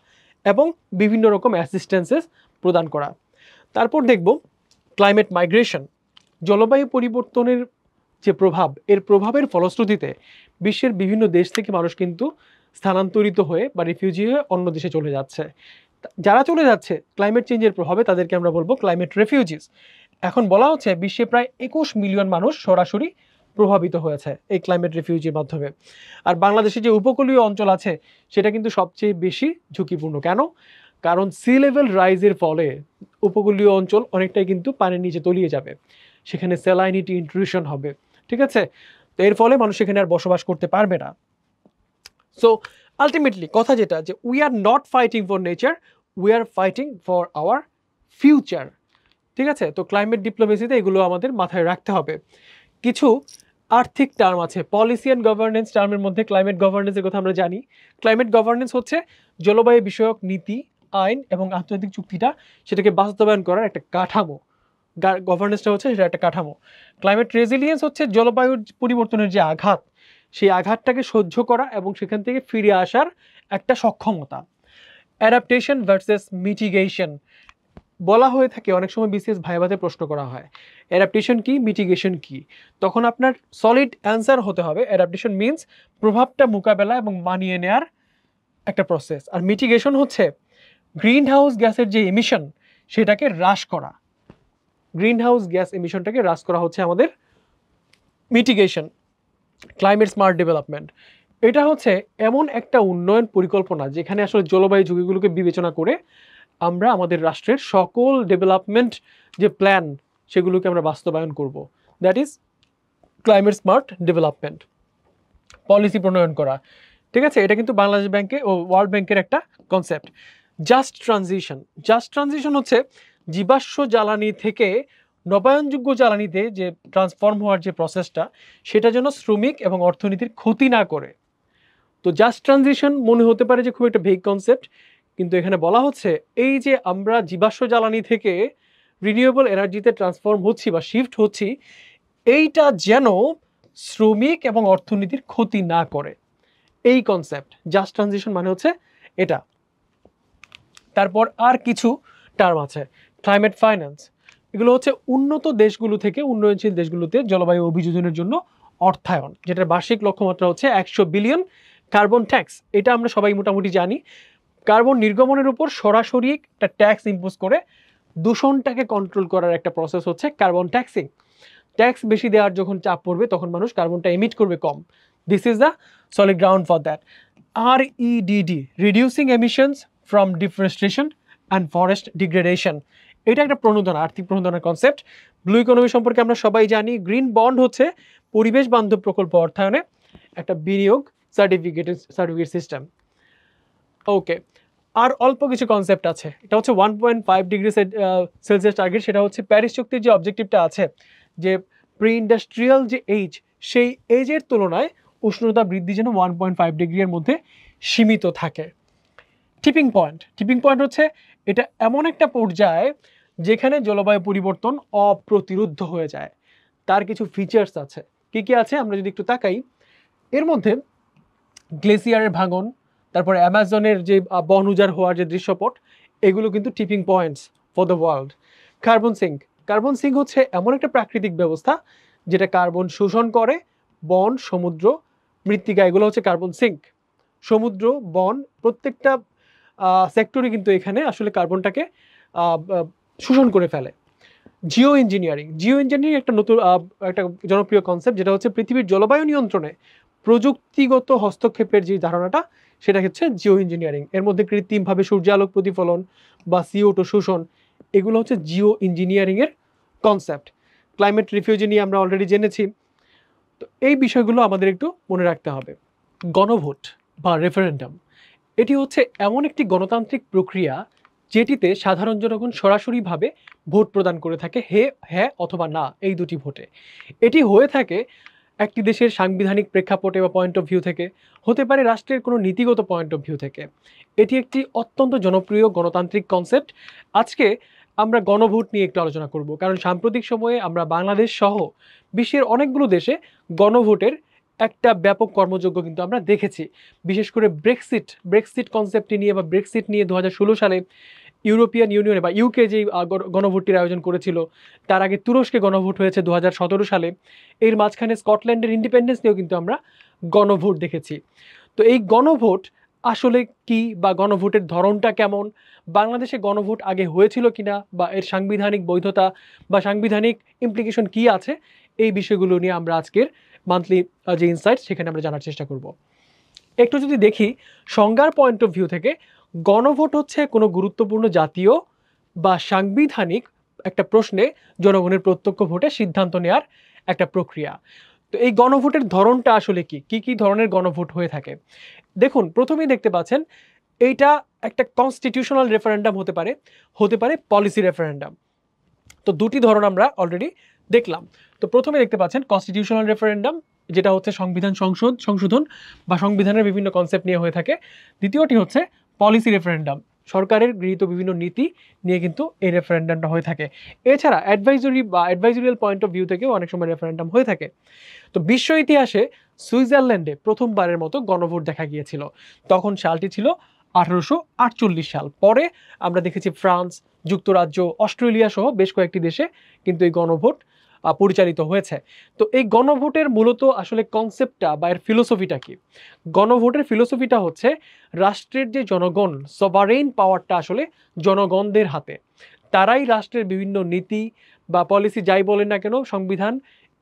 এবং বিভিন্ন রকম অ্যাসিস্ট্যান্সেস প্রদান করা। তারপর দেখব ক্লাইমেট মাইগ্রেশন, জলবায়ু পরিবর্তনের যে প্রভাব, এর প্রভাবের ফলশ্রুতিতে বিশ্বের বিভিন্ন দেশ থেকে মানুষ কিন্তু স্থানান্তরিত হয়ে বা রিফিউজি হয়ে অন্য দেশে চলে যাচ্ছে। যারা চলে যাচ্ছে ক্লাইমেট চেঞ্জের প্রভাবে তাদেরকে আমরা বলবো ক্লাইমেট রেফিউজিস। এখন বলা হচ্ছে বিশ্বে প্রায় 21 মিলিয়ন মানুষ সরাসরি প্রভাবিত হয়েছে এই ক্লাইমেট রেফিউজির মাধ্যমে। আর বাংলাদেশে যে উপকূলীয় অঞ্চল আছে সেটা কিন্তু সবচেয়ে বেশি ঝুঁকিপূর্ণ। কেন? কারণ সি লেভেল রাইজের ফলে উপকূলীয় অঞ্চল অনেকটাই কিন্তু পানির নিচে তলিয়ে যাবে, সেখানে স্যালাইনিটি ইন্ট্রুশন হবে, ঠিক আছে। তো এর ফলে মানুষ সেখানে আর বসবাস করতে পারবে না। সো আলটিমেটলি কথা যেটা, যে we are not fighting for nature, we are fighting for our future, ঠিক আছে। তো ক্লাইমেট ডিপ্লোমেসিতে এগুলো আমাদের মাথায় রাখতে হবে। কিছু আর্থিক টার্ম আছে, পলিসি অ্যান্ড গভর্নেন্স টার্মের মধ্যে ক্লাইমেট গভর্নেন্সের কথা আমরা জানি। ক্লাইমেট গভর্নেন্স হচ্ছে জলবায়ু বিষয়ক নীতি, আইন এবং আন্তর্জাতিক চুক্তিটা সেটাকে বাস্তবায়ন করার একটা কাঠামো। গভর্নেন্সটা হচ্ছে সেটা একটা কাঠামো। ক্লাইমেট রেজিলিয়েন্স হচ্ছে জলবায়ুর পরিবর্তনের যে আঘাত, সেই আঘাতটাকে সহ্য করা এবং সেখান থেকে ফিরে আসার একটা সক্ষমতা। অ্যাডাপ্টেশন ভার্সেস মিটিগেশন বলা হয়ে থাকে, অনেক সময় বিসিএস ভাইভাতে প্রশ্ন করা হয় অ্যাডাপ্টেশন কি, মিটিগেশন কি। তখন আপনার সলিড অ্যান্সার হতে হবে অ্যাডাপ্টেশন মিন্স প্রভাবটা মোকাবেলা এবং মানিয়ে নেওয়ার একটা প্রসেস, আর মিটিগেশন হচ্ছে গ্রিন হাউস গ্যাসের যে এমিশন সেটাকে হ্রাস করা। গ্রিন হাউস গ্যাস এমিশনটাকে হ্রাস করা হচ্ছে আমাদের মিটিগেশন। ক্লাইমেট স্মার্ট ডেভেলপমেন্ট, এটা হচ্ছে এমন একটা উন্নয়ন পরিকল্পনা যেখানে আসলে জলবায়ু ঝুঁকিগুলোকে বিবেচনা করে আমরা আমাদের রাষ্ট্রের সকল ডেভেলপমেন্ট যে প্ল্যান সেগুলোকে আমরা বাস্তবায়ন করব। That is climate smart development. Policy প্রণয়ন করা, ঠিক আছে, এটা কিন্তু বাংলাদেশ ব্যাংকে ও ওয়ার্ল্ড ব্যাংকের একটা concept. Just transition, just transition হচ্ছে জীবাশ্ম জ্বালানি থেকে নবায়নযোগ্য জ্বালানিতে যে ট্রান্সফর্ম হওয়ার যে প্রসেসটা, সেটা যেন শ্রমিক এবং অর্থনীতির ক্ষতি না করে। তো জাস্ট ট্রানজিশন মনে হতে পারে যে খুব একটা ভেগ কনসেপ্ট, কিন্তু এখানে বলা হচ্ছে এই যে আমরা জীবাশ্ম জ্বালানি থেকে রিনিউয়েবল এনার্জিতে ট্রান্সফর্ম হচ্ছি বা শিফট হচ্ছি, এইটা যেন শ্রমিক এবং অর্থনীতির ক্ষতি না করে, এই কনসেপ্ট জাস্ট ট্রানজিশন মানে হচ্ছে এটা। তারপর আর কিছু টার্ম আছে, ক্লাইমেট ফাইন্যান্স, এগুলো হচ্ছে উন্নত দেশগুলো থেকে উন্নয়নশীল দেশগুলোতে জলবায়ু অভিযোজনের জন্য অর্থায়ন, যেটার বার্ষিক লক্ষ্যমাত্রা হচ্ছে 100 বিলিয়ন। কার্বন ট্যাক্স, এটা আমরা সবাই মোটামুটি জানি, কার্বন নির্গমনের উপর সরাসরি একটা ট্যাক্স ইম্পোজ করে দূষণটাকে কন্ট্রোল করার একটা প্রসেস হচ্ছে কার্বন ট্যাক্সিং। ট্যাক্স বেশি দেওয়ার যখন চাপ পড়বে তখন মানুষ কার্বনটা এমিট করবে কম। This is the solid ground for that. REDD, reducing emissions from deforestation and forest degradation, এটা একটা প্রণোদনা, আর্থিক প্রণোদনার কনসেপ্ট। ব্লু ইকোনমি সম্পর্কে আমরা সবাই জানি, গ্রিন বন্ড হচ্ছে পরিবেশ বান্ধব প্রকল্প অর্থায়নে একটা বিনিয়োগ সার্টিফিকেট সিস্টেম। ওকে, আর অল্প কিছু কনসেপ্ট আছে, এটা হচ্ছে 1.5 ডিগ্রি সেলসিয়াস টার্গেট, সেটা হচ্ছে প্যারিস চুক্তির যে অবজেক্টিভটা আছে যে প্রি ইন্ডাস্ট্রিয়াল যে এজ, সেই এজের তুলনায় উষ্ণতা বৃদ্ধি যেন 1.5 ডিগ্রির মধ্যে সীমিত থাকে। টিপিং পয়েন্ট, টিপিং পয়েন্ট হচ্ছে এটা এমন একটা পর্যায়ে যেখানে জলবায়ু পরিবর্তন অপ্রতিরোধ্য হয়ে যায়। তার কিছু ফিচার্স আছে, কি কি আছে আমরা যদি একটু তাকাই, এর মধ্যে গ্লেসিয়ারের ভাঙন, তারপরে অ্যামাজনের যে বন উজাড় হওয়ার যে দৃশ্যপট, এগুলো কিন্তু tipping points for the world. Carbon sink, carbon sink হচ্ছে এমন একটা প্রাকৃতিক ব্যবস্থা যেটা কার্বন শোষণ করে, বন, সমুদ্র, মৃত্তিকা, এগুলো হচ্ছে কার্বন সিঙ্ক। সমুদ্র, বন, প্রত্যেকটা সেক্টরে কিন্তু এখানে আসলে কার্বনটাকে শোষণ করে ফেলে। জিও ইঞ্জিনিয়ারিং, জিও ইঞ্জিনিয়ারিং একটা নতুন একটা জনপ্রিয় কনসেপ্ট, যেটা হচ্ছে পৃথিবীর জলবায়ু নিয়ন্ত্রণে প্রযুক্তিগত হস্তক্ষেপের যে ধারণাটা, সেটা হচ্ছে জিও ইঞ্জিনিয়ারিং। এর মধ্যে কৃত্রিমভাবে সূর্যালোক প্রতিফলন বা CO2 শোষণ, এগুলো হচ্ছে জিও ইঞ্জিনিয়ারিংয়ের কনসেপ্ট। ক্লাইমেট রিফিউজি নিয়ে আমরা অলরেডি জেনেছি, তো এই বিষয়গুলো আমাদের একটু মনে রাখতে হবে। গণভোট বা রেফারেন্ডাম, এটি হচ্ছে এমন একটি গণতান্ত্রিক প্রক্রিয়া যেটিতে সাধারণ জনগণ সরাসরিভাবে ভোট প্রদান করে থাকে, হ্যাঁ অথবা না, এই দুটি ভোটে। এটি হয়ে থাকে একটি দেশের সাংবিধানিক প্রেক্ষাপটে বা পয়েন্ট অফ ভিউ থেকে, হতে পারে রাষ্ট্রের কোনো নীতিগত পয়েন্ট অফ ভিউ থেকে। এটি একটি অত্যন্ত জনপ্রিয় গণতান্ত্রিক কনসেপ্ট। আজকে আমরা গণভোট নিয়ে একটু আলোচনা করব, কারণ সাম্প্রতিক সময়ে আমরা বাংলাদেশ সহ বিশ্বের অনেকগুলো দেশে গণভোটের একটা ব্যাপক কর্মযজ্ঞ কিন্তু আমরা দেখেছি। বিশেষ করে ব্রেক্সিট কনসেপ্টটি নিয়ে বা ব্রেক্সিট নিয়ে 2016 সালে ইউরোপিয়ান ইউনিয়নে বা ইউকে যে গণভোটটির আয়োজন করেছিল, তার আগে তুরস্কে গণভোট হয়েছে 2017 সালে। এর মাঝখানে স্কটল্যান্ডের ইন্ডিপেন্ডেন্স নিয়েও কিন্তু আমরা গণভোট দেখেছি। তো এই গণভোট আসলে কি, বা গণভোটের ধরনটা কেমন, বাংলাদেশে গণভোট আগে হয়েছিল কিনা, বা এর সাংবিধানিক বৈধতা বা সাংবিধানিক ইমপ্লিকেশন কি আছে, এই বিষয়গুলো নিয়ে আমরা আজকের মান্থলি যে ইনসাইট, সেখানে আমরা জানার চেষ্টা করব। একটু যদি দেখি সংজ্ঞার পয়েন্ট অফ ভিউ থেকে, গণভোট হচ্ছে কোনো গুরুত্বপূর্ণ জাতীয় বা সাংবিধানিক একটা প্রশ্নে জনগণের প্রত্যক্ষ ভোটে সিদ্ধান্ত নেওয়ার একটা প্রক্রিয়া। তো এই গণভোটের ধরনটা আসলে কি কি ধরনের গণভোট হয়ে থাকে, দেখুন প্রথমেই দেখতে পাচ্ছেন এইটা একটা কনস্টিটিউশনাল রেফারেন্ডাম হতে পারে পলিসি রেফারেন্ডাম। তো দুটি ধরন আমরা অলরেডি দেখলাম। তো প্রথমে দেখতে পাচ্ছেন কনস্টিটিউশনাল রেফারেন্ডাম, যেটা হচ্ছে সংবিধান সংশোধন বা সংবিধানের বিভিন্ন কনসেপ্ট নিয়ে হয়ে থাকে। দ্বিতীয়টি হচ্ছে পলিসি রেফারেন্ডাম, সরকারের গৃহীত বিভিন্ন নীতি নিয়ে কিন্তু এই রেফারেন্ডামটা হয়ে থাকে। এছাড়া অ্যাডভাইজরিয়াল পয়েন্ট অফ ভিউ থেকেও অনেক সময় রেফারেন্ডাম হয়ে থাকে। তো বিশ্ব ইতিহাসে সুইজারল্যান্ডে প্রথমবারের মতো গণভোট দেখা গিয়েছিল, তখন সালটি ছিল 1848 সাল। পরে আমরা দেখেছি ফ্রান্স, যুক্তরাজ্য, অস্ট্রেলিয়া সহ বেশ কয়েকটি দেশে কিন্তু এই গণভোট পরিচালিত হয়েছে। তো এই গণভোটের মূলত আসলে কনসেপ্টটা বা এর ফিলোসফিটা কি? গণভোটের ফিলোসফিটা হচ্ছে রাষ্ট্রের যে জনগণ, সভারেইন পাওয়ারটা আসলে জনগণদের হাতে। তারাই রাষ্ট্রের বিভিন্ন নীতি বা পলিসি যাই বলেন না কেন, সংবিধান,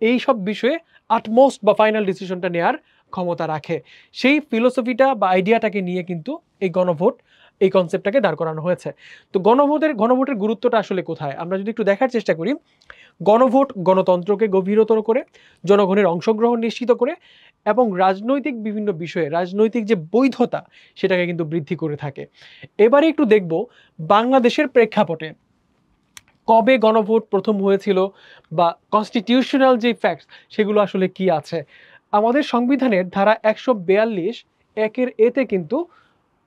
এই সব বিষয়ে আটমোস্ট বা ফাইনাল ডিসিশনটা নেওয়ার ক্ষমতা রাখে। সেই ফিলোসফিটা বা আইডিয়াটাকে নিয়ে কিন্তু এই গণভোট এই কনসেপ্টটাকে দাঁড় করানো হয়েছে। তো গণভোটের গুরুত্বটা আসলে কোথায় আমরা যদি একটু দেখার চেষ্টা করি, গণভোট গণতন্ত্রকে গভীরতর করে, জনগণের অংশগ্রহণ নিশ্চিত করে এবং রাজনৈতিক বিভিন্ন বিষয়ে রাজনৈতিক যে বৈধতা সেটাকে কিন্তু বৃদ্ধি করে থাকে। এবারে একটু দেখব বাংলাদেশের প্রেক্ষাপটে কবে গণভোট প্রথম হয়েছিল বা কনস্টিটিউশনাল যে ফ্যাক্টস সেগুলো আসলে কি আছে। আমাদের সংবিধানের ধারা 142 একের এতে কিন্তু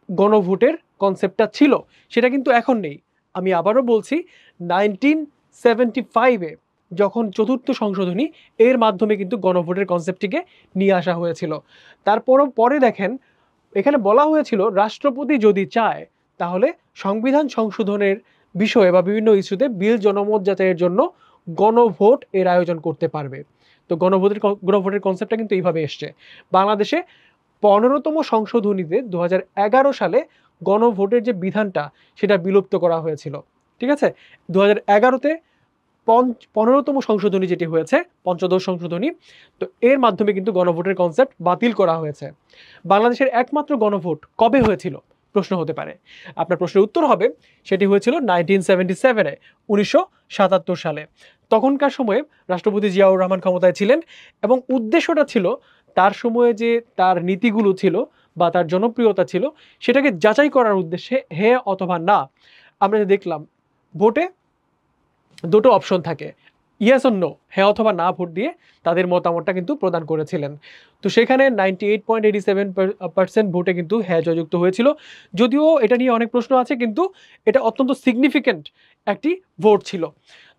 গণভোটের কনসেপ্টটা ছিল, সেটা কিন্তু এখন নেই। আমি আবারও বলছি, 1975-এ যখন চতুর্থ সংশোধনী এর মাধ্যমে কিন্তু গণভোটের কনসেপ্টটিকে নিয়ে আসা হয়েছিল। তারপরও পরে দেখেন এখানে বলা হয়েছিল রাষ্ট্রপতি যদি চায় তাহলে সংবিধান সংশোধনের বিষয়ে বা বিভিন্ন ইস্যুতে বিল জনমত যাচাইয়ের জন্য গণভোট এর আয়োজন করতে পারবে। তো গণভোটের কনসেপ্টটা কিন্তু এইভাবে এসছে। বাংলাদেশে 15তম সংশোধনীতে 2011 সালে গণভোটের যে বিধানটা সেটা বিলুপ্ত করা হয়েছিল। ঠিক আছে, 2011-তে 15তম সংশোধনী যেটি হয়েছে, পঞ্চদশ সংশোধনী, তো এর মাধ্যমে কিন্তু গণভোটের কনসেপ্ট বাতিল করা হয়েছে। বাংলাদেশের একমাত্র গণভোট কবে হয়েছিল প্রশ্ন হতে পারে। আপনার প্রশ্নের উত্তর হবে সেটি হয়েছিল 1977-এ, 1977 সালে। তখনকার সময়ে রাষ্ট্রপতি জিয়াউর রহমান ক্ষমতায় ছিলেন এবং উদ্দেশ্যটা ছিল তার সময়ে যে তার নীতিগুলো ছিল বা তার জনপ্রিয়তা ছিল সেটাকে যাচাই করার উদ্দেশ্যে হ্যাঁ অথবা না। আমরা যে দেখলাম ভোটে দুটো অপশন থাকে, ইয়েস অর নো, হ্যাঁ অথবা না ভোট দিয়ে তাদের মতামতটা কিন্তু প্রদান করেছিলেন। তো সেখানে 98.87% ভোটে কিন্তু হ্যাঁ জয়যুক্ত হয়েছিল। যদিও এটা নিয়ে অনেক প্রশ্ন আছে, কিন্তু এটা অত্যন্ত সিগনিফিক্যান্ট একটি ভোট ছিল।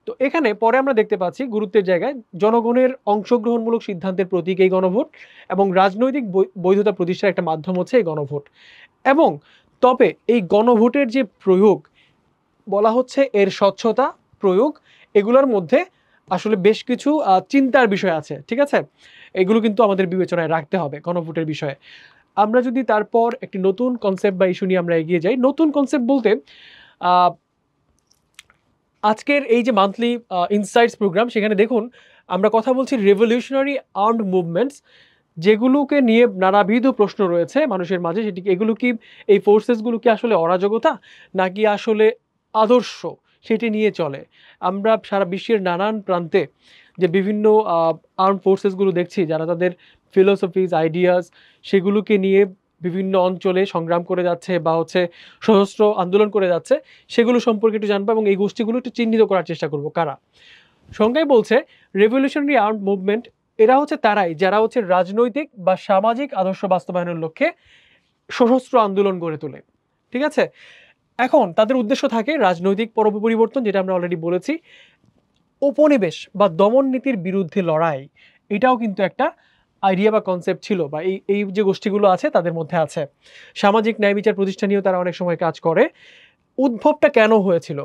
তো এখানে পরে আমরা দেখতে পাচ্ছি গুরুত্বের জায়গায় জনগণের অংশগ্রহণমূলক সিদ্ধান্তের প্রতীক এই গণভোট এবং রাজনৈতিক বৈধতা প্রতিষ্ঠার একটা মাধ্যম হচ্ছে এই গণভোট। এবং তবে এই গণভোটের যে প্রয়োগ বলা হচ্ছে, এর স্বচ্ছতা প্রয়োগ, এগুলোর মধ্যে আসলে বেশ কিছু চিন্তার বিষয় আছে। ঠিক আছে, এগুলো কিন্তু আমাদের বিবেচনায় রাখতে হবে গণভোটের বিষয়ে। আমরা যদি তারপর একটি নতুন কনসেপ্ট বা ইস্যু নিয়ে আমরা এগিয়ে যাই, নতুন কনসেপ্ট বলতে আজকের এই যে মান্থলি ইনসাইটস প্রোগ্রাম, সেখানে দেখুন আমরা কথা বলছি রেভলিউশনারি আর্মড মুভমেন্টস, যেগুলোকে নিয়ে নানাবিধ প্রশ্ন রয়েছে মানুষের মাঝে। সেটি এগুলো কি, এই ফোর্সেসগুলো কি আসলে অরাজকতা নাকি আসলে আদর্শ, সেটি নিয়ে চলে। আমরা সারা বিশ্বের নানান প্রান্তে যে বিভিন্ন আর্ম ফোর্সেসগুলো দেখছি যারা তাদের ফিলোসফিজ আইডিয়াস সেগুলোকে নিয়ে বিভিন্ন অঞ্চলে সংগ্রাম করে যাচ্ছে বা হচ্ছে সশস্ত্র আন্দোলন করে যাচ্ছে, সেগুলো সম্পর্কে একটু জানবো এবং এই গোষ্ঠীগুলো একটু চিহ্নিত করার চেষ্টা করব কারা। সংজ্ঞায় বলছে রেভলিউশনারি আর্মড মুভমেন্ট এরা হচ্ছে তারাই যারা হচ্ছে রাজনৈতিক বা সামাজিক আদর্শ বাস্তবায়নের লক্ষ্যে সশস্ত্র আন্দোলন গড়ে তোলে। ঠিক আছে, এখন তাদের উদ্দেশ্য থাকে রাজনৈতিক পরিবর্তন, যেটা আমরা অলরেডি বলেছি, উপনিবেশ বা দমন নীতির বিরুদ্ধে লড়াই, এটাও কিন্তু একটা আইডিয়া বা কনসেপ্ট ছিল বা এই যে গোষ্ঠীগুলো আছে তাদের মধ্যে আছে। সামাজিক ন্যায় বিচার প্রতিষ্ঠা নিয়েও তারা অনেক সময় কাজ করে। উদ্ভবটা কেন হয়েছিল,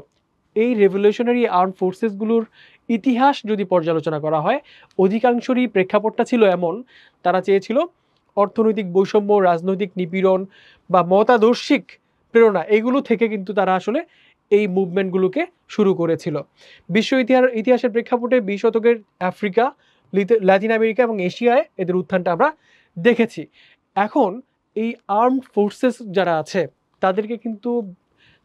এই রেভলিউশনারি আর্ম ফোর্সেসগুলোর ইতিহাস যদি পর্যালোচনা করা হয়, অধিকাংশরই প্রেক্ষাপটটা ছিল এমন, তারা চেয়েছিল অর্থনৈতিক বৈষম্য, রাজনৈতিক নিপীড়ন বা মতাদর্শিক প্রেরণা, এগুলো থেকে কিন্তু তারা আসলে এই মুভমেন্টগুলোকে শুরু করেছিল। বিশ্ব ইতিহাসের প্রেক্ষাপটে 20 শতকের আফ্রিকা, লাতিন আমেরিকা এবং এশিয়ায় এদের উত্থানটা আমরা দেখেছি। এখন এই আর্মড ফোর্সেস যারা আছে তাদেরকে কিন্তু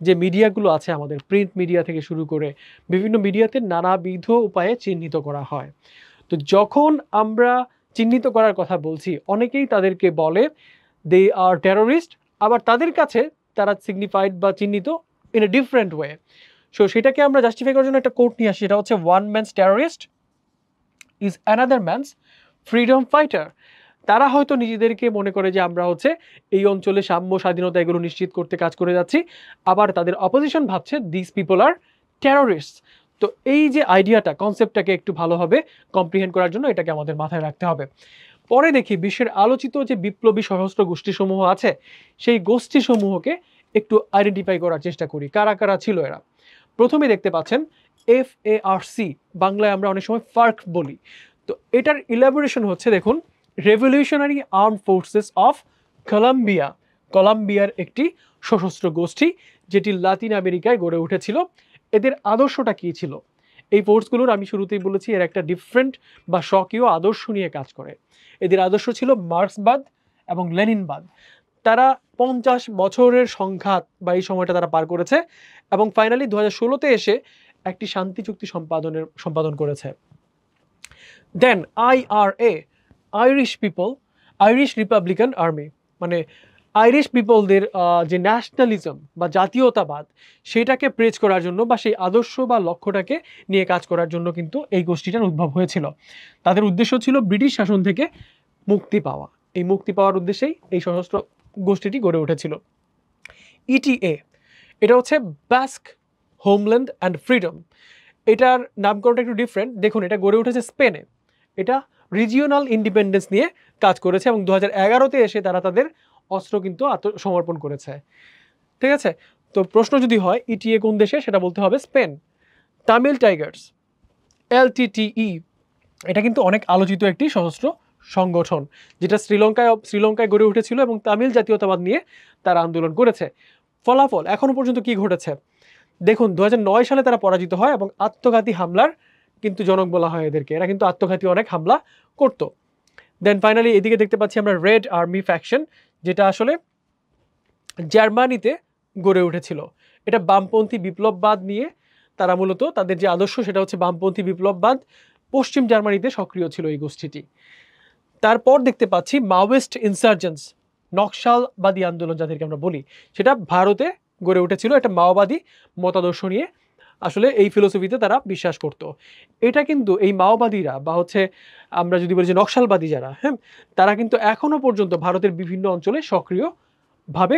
যে মিডিয়াগুলো আছে আমাদের, প্রিন্ট মিডিয়া থেকে শুরু করে বিভিন্ন মিডিয়াতে নানাবিধ উপায়ে চিহ্নিত করা হয়। তো যখন আমরা চিহ্নিত করার কথা বলছি, অনেকেই তাদেরকে বলে দে আর টেরোরিস্ট, আবার তাদের কাছে তারা সিগনিফাইড বা চিহ্নিত in a different way. So সেটাকে আমরা জাস্টিফাই করার জন্য একটা কোট নিয়ে আসি, সেটা হচ্ছে one man's terrorist is another man's freedom fighter. তারা হয়তো নিজেদেরকে মনে করে যে আমরা হচ্ছে এই অঞ্চলে সাম্য স্বাধীনতা এগুলো নিশ্চিত করতে কাজ করে যাচ্ছি, আবার তাদের অপোজিশন ভাবছে দিস পিপল আর টেরোরিস্ট। তো এই যে আইডিয়াটা, কনসেপ্টটাকে একটু ভালোভাবে কম্প্রিহেন্ড করার জন্য এটাকে আমাদের মাথায় রাখতে হবে। পরে দেখি বিশ্বের আলোচিত যে বিপ্লবী সশস্ত্র গোষ্ঠীসমূহ আছে সেই গোষ্ঠীসমূহকে একটু আইডেন্টিফাই করার চেষ্টা করি, কারা কারা ছিল এরা। প্রথমে দেখতে পাচ্ছেন FARC, বাংলায় আমরা অনেক সময় ফার্ক বলি। তো এটার ইলাবোরেশন হচ্ছে, দেখুন, revolutionary arm forces of Colombia, কলম্বিয়ার একটি সশস্ত্র গোষ্ঠী যেটি লাতিন আমেরিকায় গড়ে উঠেছিল। এদের আদর্শটা কী ছিল? এই ফোর্সগুলোর আমি শুরুতেই বলেছি এর একটা ডিফারেন্ট বা স্বকীয় আদর্শ নিয়ে কাজ করে। এদের আদর্শ ছিল মার্ক্সবাদ এবং লেনিনবাদ। তারা 50 বছরের সংঘাত বা এই সময়টা তারা পার করেছে এবং ফাইনালি 2016-তে এসে একটি শান্তি চুক্তি সম্পাদন করেছে। দেন IRA, আইরিশ রিপাবলিকান আর্মি, মানে আইরিশ পিপলদের যে ন্যাশনালিজম বা জাতীয়তাবাদ সেটাকে প্রেজ করার জন্য বা সেই আদর্শ বা লক্ষ্যটাকে নিয়ে কাজ করার জন্য কিন্তু এই গোষ্ঠীটার উদ্ভব হয়েছিল। তাদের উদ্দেশ্য ছিল ব্রিটিশ শাসন থেকে মুক্তি পাওয়া। এই মুক্তি পাওয়ার উদ্দেশ্যেই এই সশস্ত্র গোষ্ঠীটি গড়ে উঠেছিল। ETA, এটা হচ্ছে বাস্ক হোমল্যান্ড অ্যান্ড ফ্রিডম। এটার নামকরণটা একটু ডিফারেন্ট। দেখুন, এটা গড়ে উঠেছে স্পেনে। এটা রিজিওনাল ইন্ডিপেন্ডেন্স নিয়ে কাজ করেছে এবং 2011-তে এসে তারা তাদের অস্ত্র কিন্তু আত্মসমর্পণ করেছে। ঠিক আছে, তো প্রশ্ন যদি হয় ETA কোন দেশে, সেটা বলতে হবে স্পেন। তামিল টাইগার্স, LTTE, এটা কিন্তু অনেক আলোচিত একটি সশস্ত্র সংগঠন যেটা শ্রীলঙ্কায় গড়ে উঠেছিল এবং তামিল জাতীয়তাবাদ নিয়ে তারা আন্দোলন করেছে। ফলাফল এখনো পর্যন্ত কি ঘটেছে দেখুন, 2009 সালে তারা পরাজিত হয় এবং আত্মঘাতী হামলার কিন্তু জনক বলা হয় এদেরকে। এরা কিন্তু আত্মঘাতী অনেক হামলা করত। দেন ফাইনালি এদিকে দেখতে পাচ্ছি আমরা রেড আর্মি ফ্যাকশন, যেটা আসলে জার্মানিতে গড়ে উঠেছিল। এটা বামপন্থী বিপ্লববাদ নিয়ে তারা মূলত তাদের যে আদর্শ সেটা হচ্ছে বামপন্থী বিপ্লববাদ। পশ্চিম জার্মানিতে সক্রিয় ছিল এই গোষ্ঠীটি। তারপর দেখতে পাচ্ছি মাওয়িস্ট ইনসার্জেন্স, নকশালবাদী আন্দোলন যাদেরকে আমরা বলি, সেটা ভারতে গড়ে উঠেছিল। এটা মাওবাদী মতাদর্শ নিয়ে আসলে এই ফিলোসফিতে তারা বিশ্বাস করত। এটা কিন্তু এই মাওবাদীরা বা হচ্ছে আমরা যদি বলি যে নকশালবাদী যারা, হ্যাঁ, তারা কিন্তু এখনো পর্যন্ত ভারতের বিভিন্ন অঞ্চলে সক্রিয়ভাবে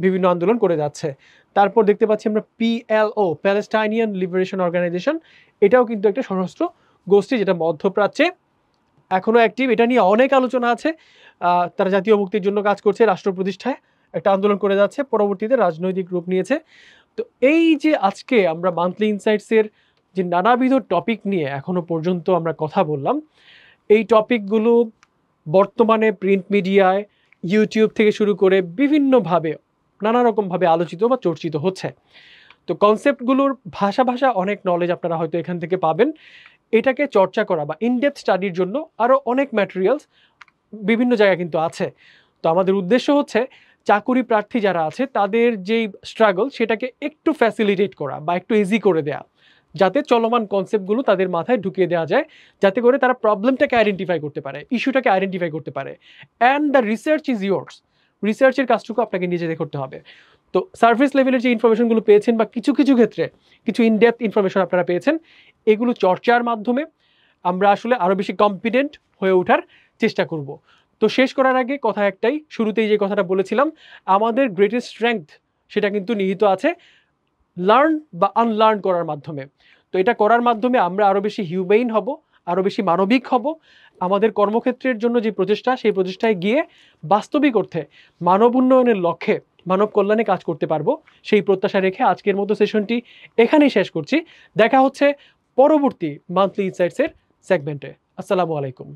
বিভিন্ন আন্দোলন করে যাচ্ছে। তারপর দেখতে পাচ্ছি আমরা PLO, প্যালেস্টাইনিয়ান লিবারেশন অর্গানাইজেশন। এটাও কিন্তু একটা সশস্ত্র গোষ্ঠী যেটা মধ্যপ্রাচ্যে এখনো অ্যাক্টিভ। এটা নিয়ে অনেক আলোচনা আছে। তারা জাতীয় মুক্তির জন্য কাজ করছে, রাষ্ট্র প্রতিষ্ঠায় একটা আন্দোলন করে যাচ্ছে, পরবর্তীতে রাজনৈতিক রূপ নিয়েছে। তো এই যে আজকে আমরা মান্থলি ইনসাইটসের যে নানাবিধ টপিক নিয়ে এখনো পর্যন্ত আমরা কথা বললাম, এই টপিকগুলো বর্তমানে প্রিন্ট মিডিয়ায়, ইউটিউব থেকে শুরু করে বিভিন্নভাবে নানা রকমভাবে আলোচিত বা চর্চিত হচ্ছে। তো কনসেপ্টগুলোর ভাষা অনেক নলেজ আপনারা হয়তো এখান থেকে পাবেন। এটাকে চর্চা করা বা ইনডেপথ স্টাডির জন্য আরও অনেক ম্যাটেরিয়ালস বিভিন্ন জায়গায় কিন্তু আছে। তো আমাদের উদ্দেশ্য হচ্ছে চাকুরি প্রার্থী যারা আছে তাদের যেই স্ট্রাগল সেটাকে একটু ফ্যাসিলিটেট করা বা একটু ইজি করে দেয়া, যাতে চলমান কনসেপ্টগুলো তাদের মাথায় ঢুকিয়ে দেওয়া যায়, যাতে করে তারা প্রবলেমটাকে আইডেন্টিফাই করতে পারে, ইস্যুটাকে আইডেন্টিফাই করতে পারে। And the research is yours. রিসার্চের কাজটুকু আপনাকে নিজেদের করতে হবে। তো সার্ভিস লেভেলের যে ইনফরমেশনগুলো পেয়েছেন বা কিছু ক্ষেত্রে কিছু ইনডেপথ ইনফরমেশন আপনারা পেয়েছেন, এগুলো চর্চার মাধ্যমে আমরা আসলে আরও বেশি কম্পিটেন্ট হয়ে ওঠার চেষ্টা করব। তো শেষ করার আগে কথা একটাই, শুরুতেই যে কথাটা বলেছিলাম, আমাদের গ্রেটেস্ট স্ট্রেংথ সেটা কিন্তু নিহিত আছে লার্ন বা আনলার্ন করার মাধ্যমে। তো এটা করার মাধ্যমে আমরা আরও বেশি হিউম্যান হব, আরও বেশি মানবিক হব। আমাদের কর্মক্ষেত্রের জন্য যে প্রচেষ্টা, সেই প্রচেষ্টায় গিয়ে বাস্তবিক অর্থে মানব উন্নয়নের লক্ষ্যে, মানব কল্যাণে কাজ করতে পারবো, সেই প্রত্যাশা রেখে আজকের মতো সেশনটি এখানেই শেষ করছি। দেখা হচ্ছে পরবর্তী মান্থলি ইনসাইটসের সেগমেন্টে। আসসালামু আলাইকুম।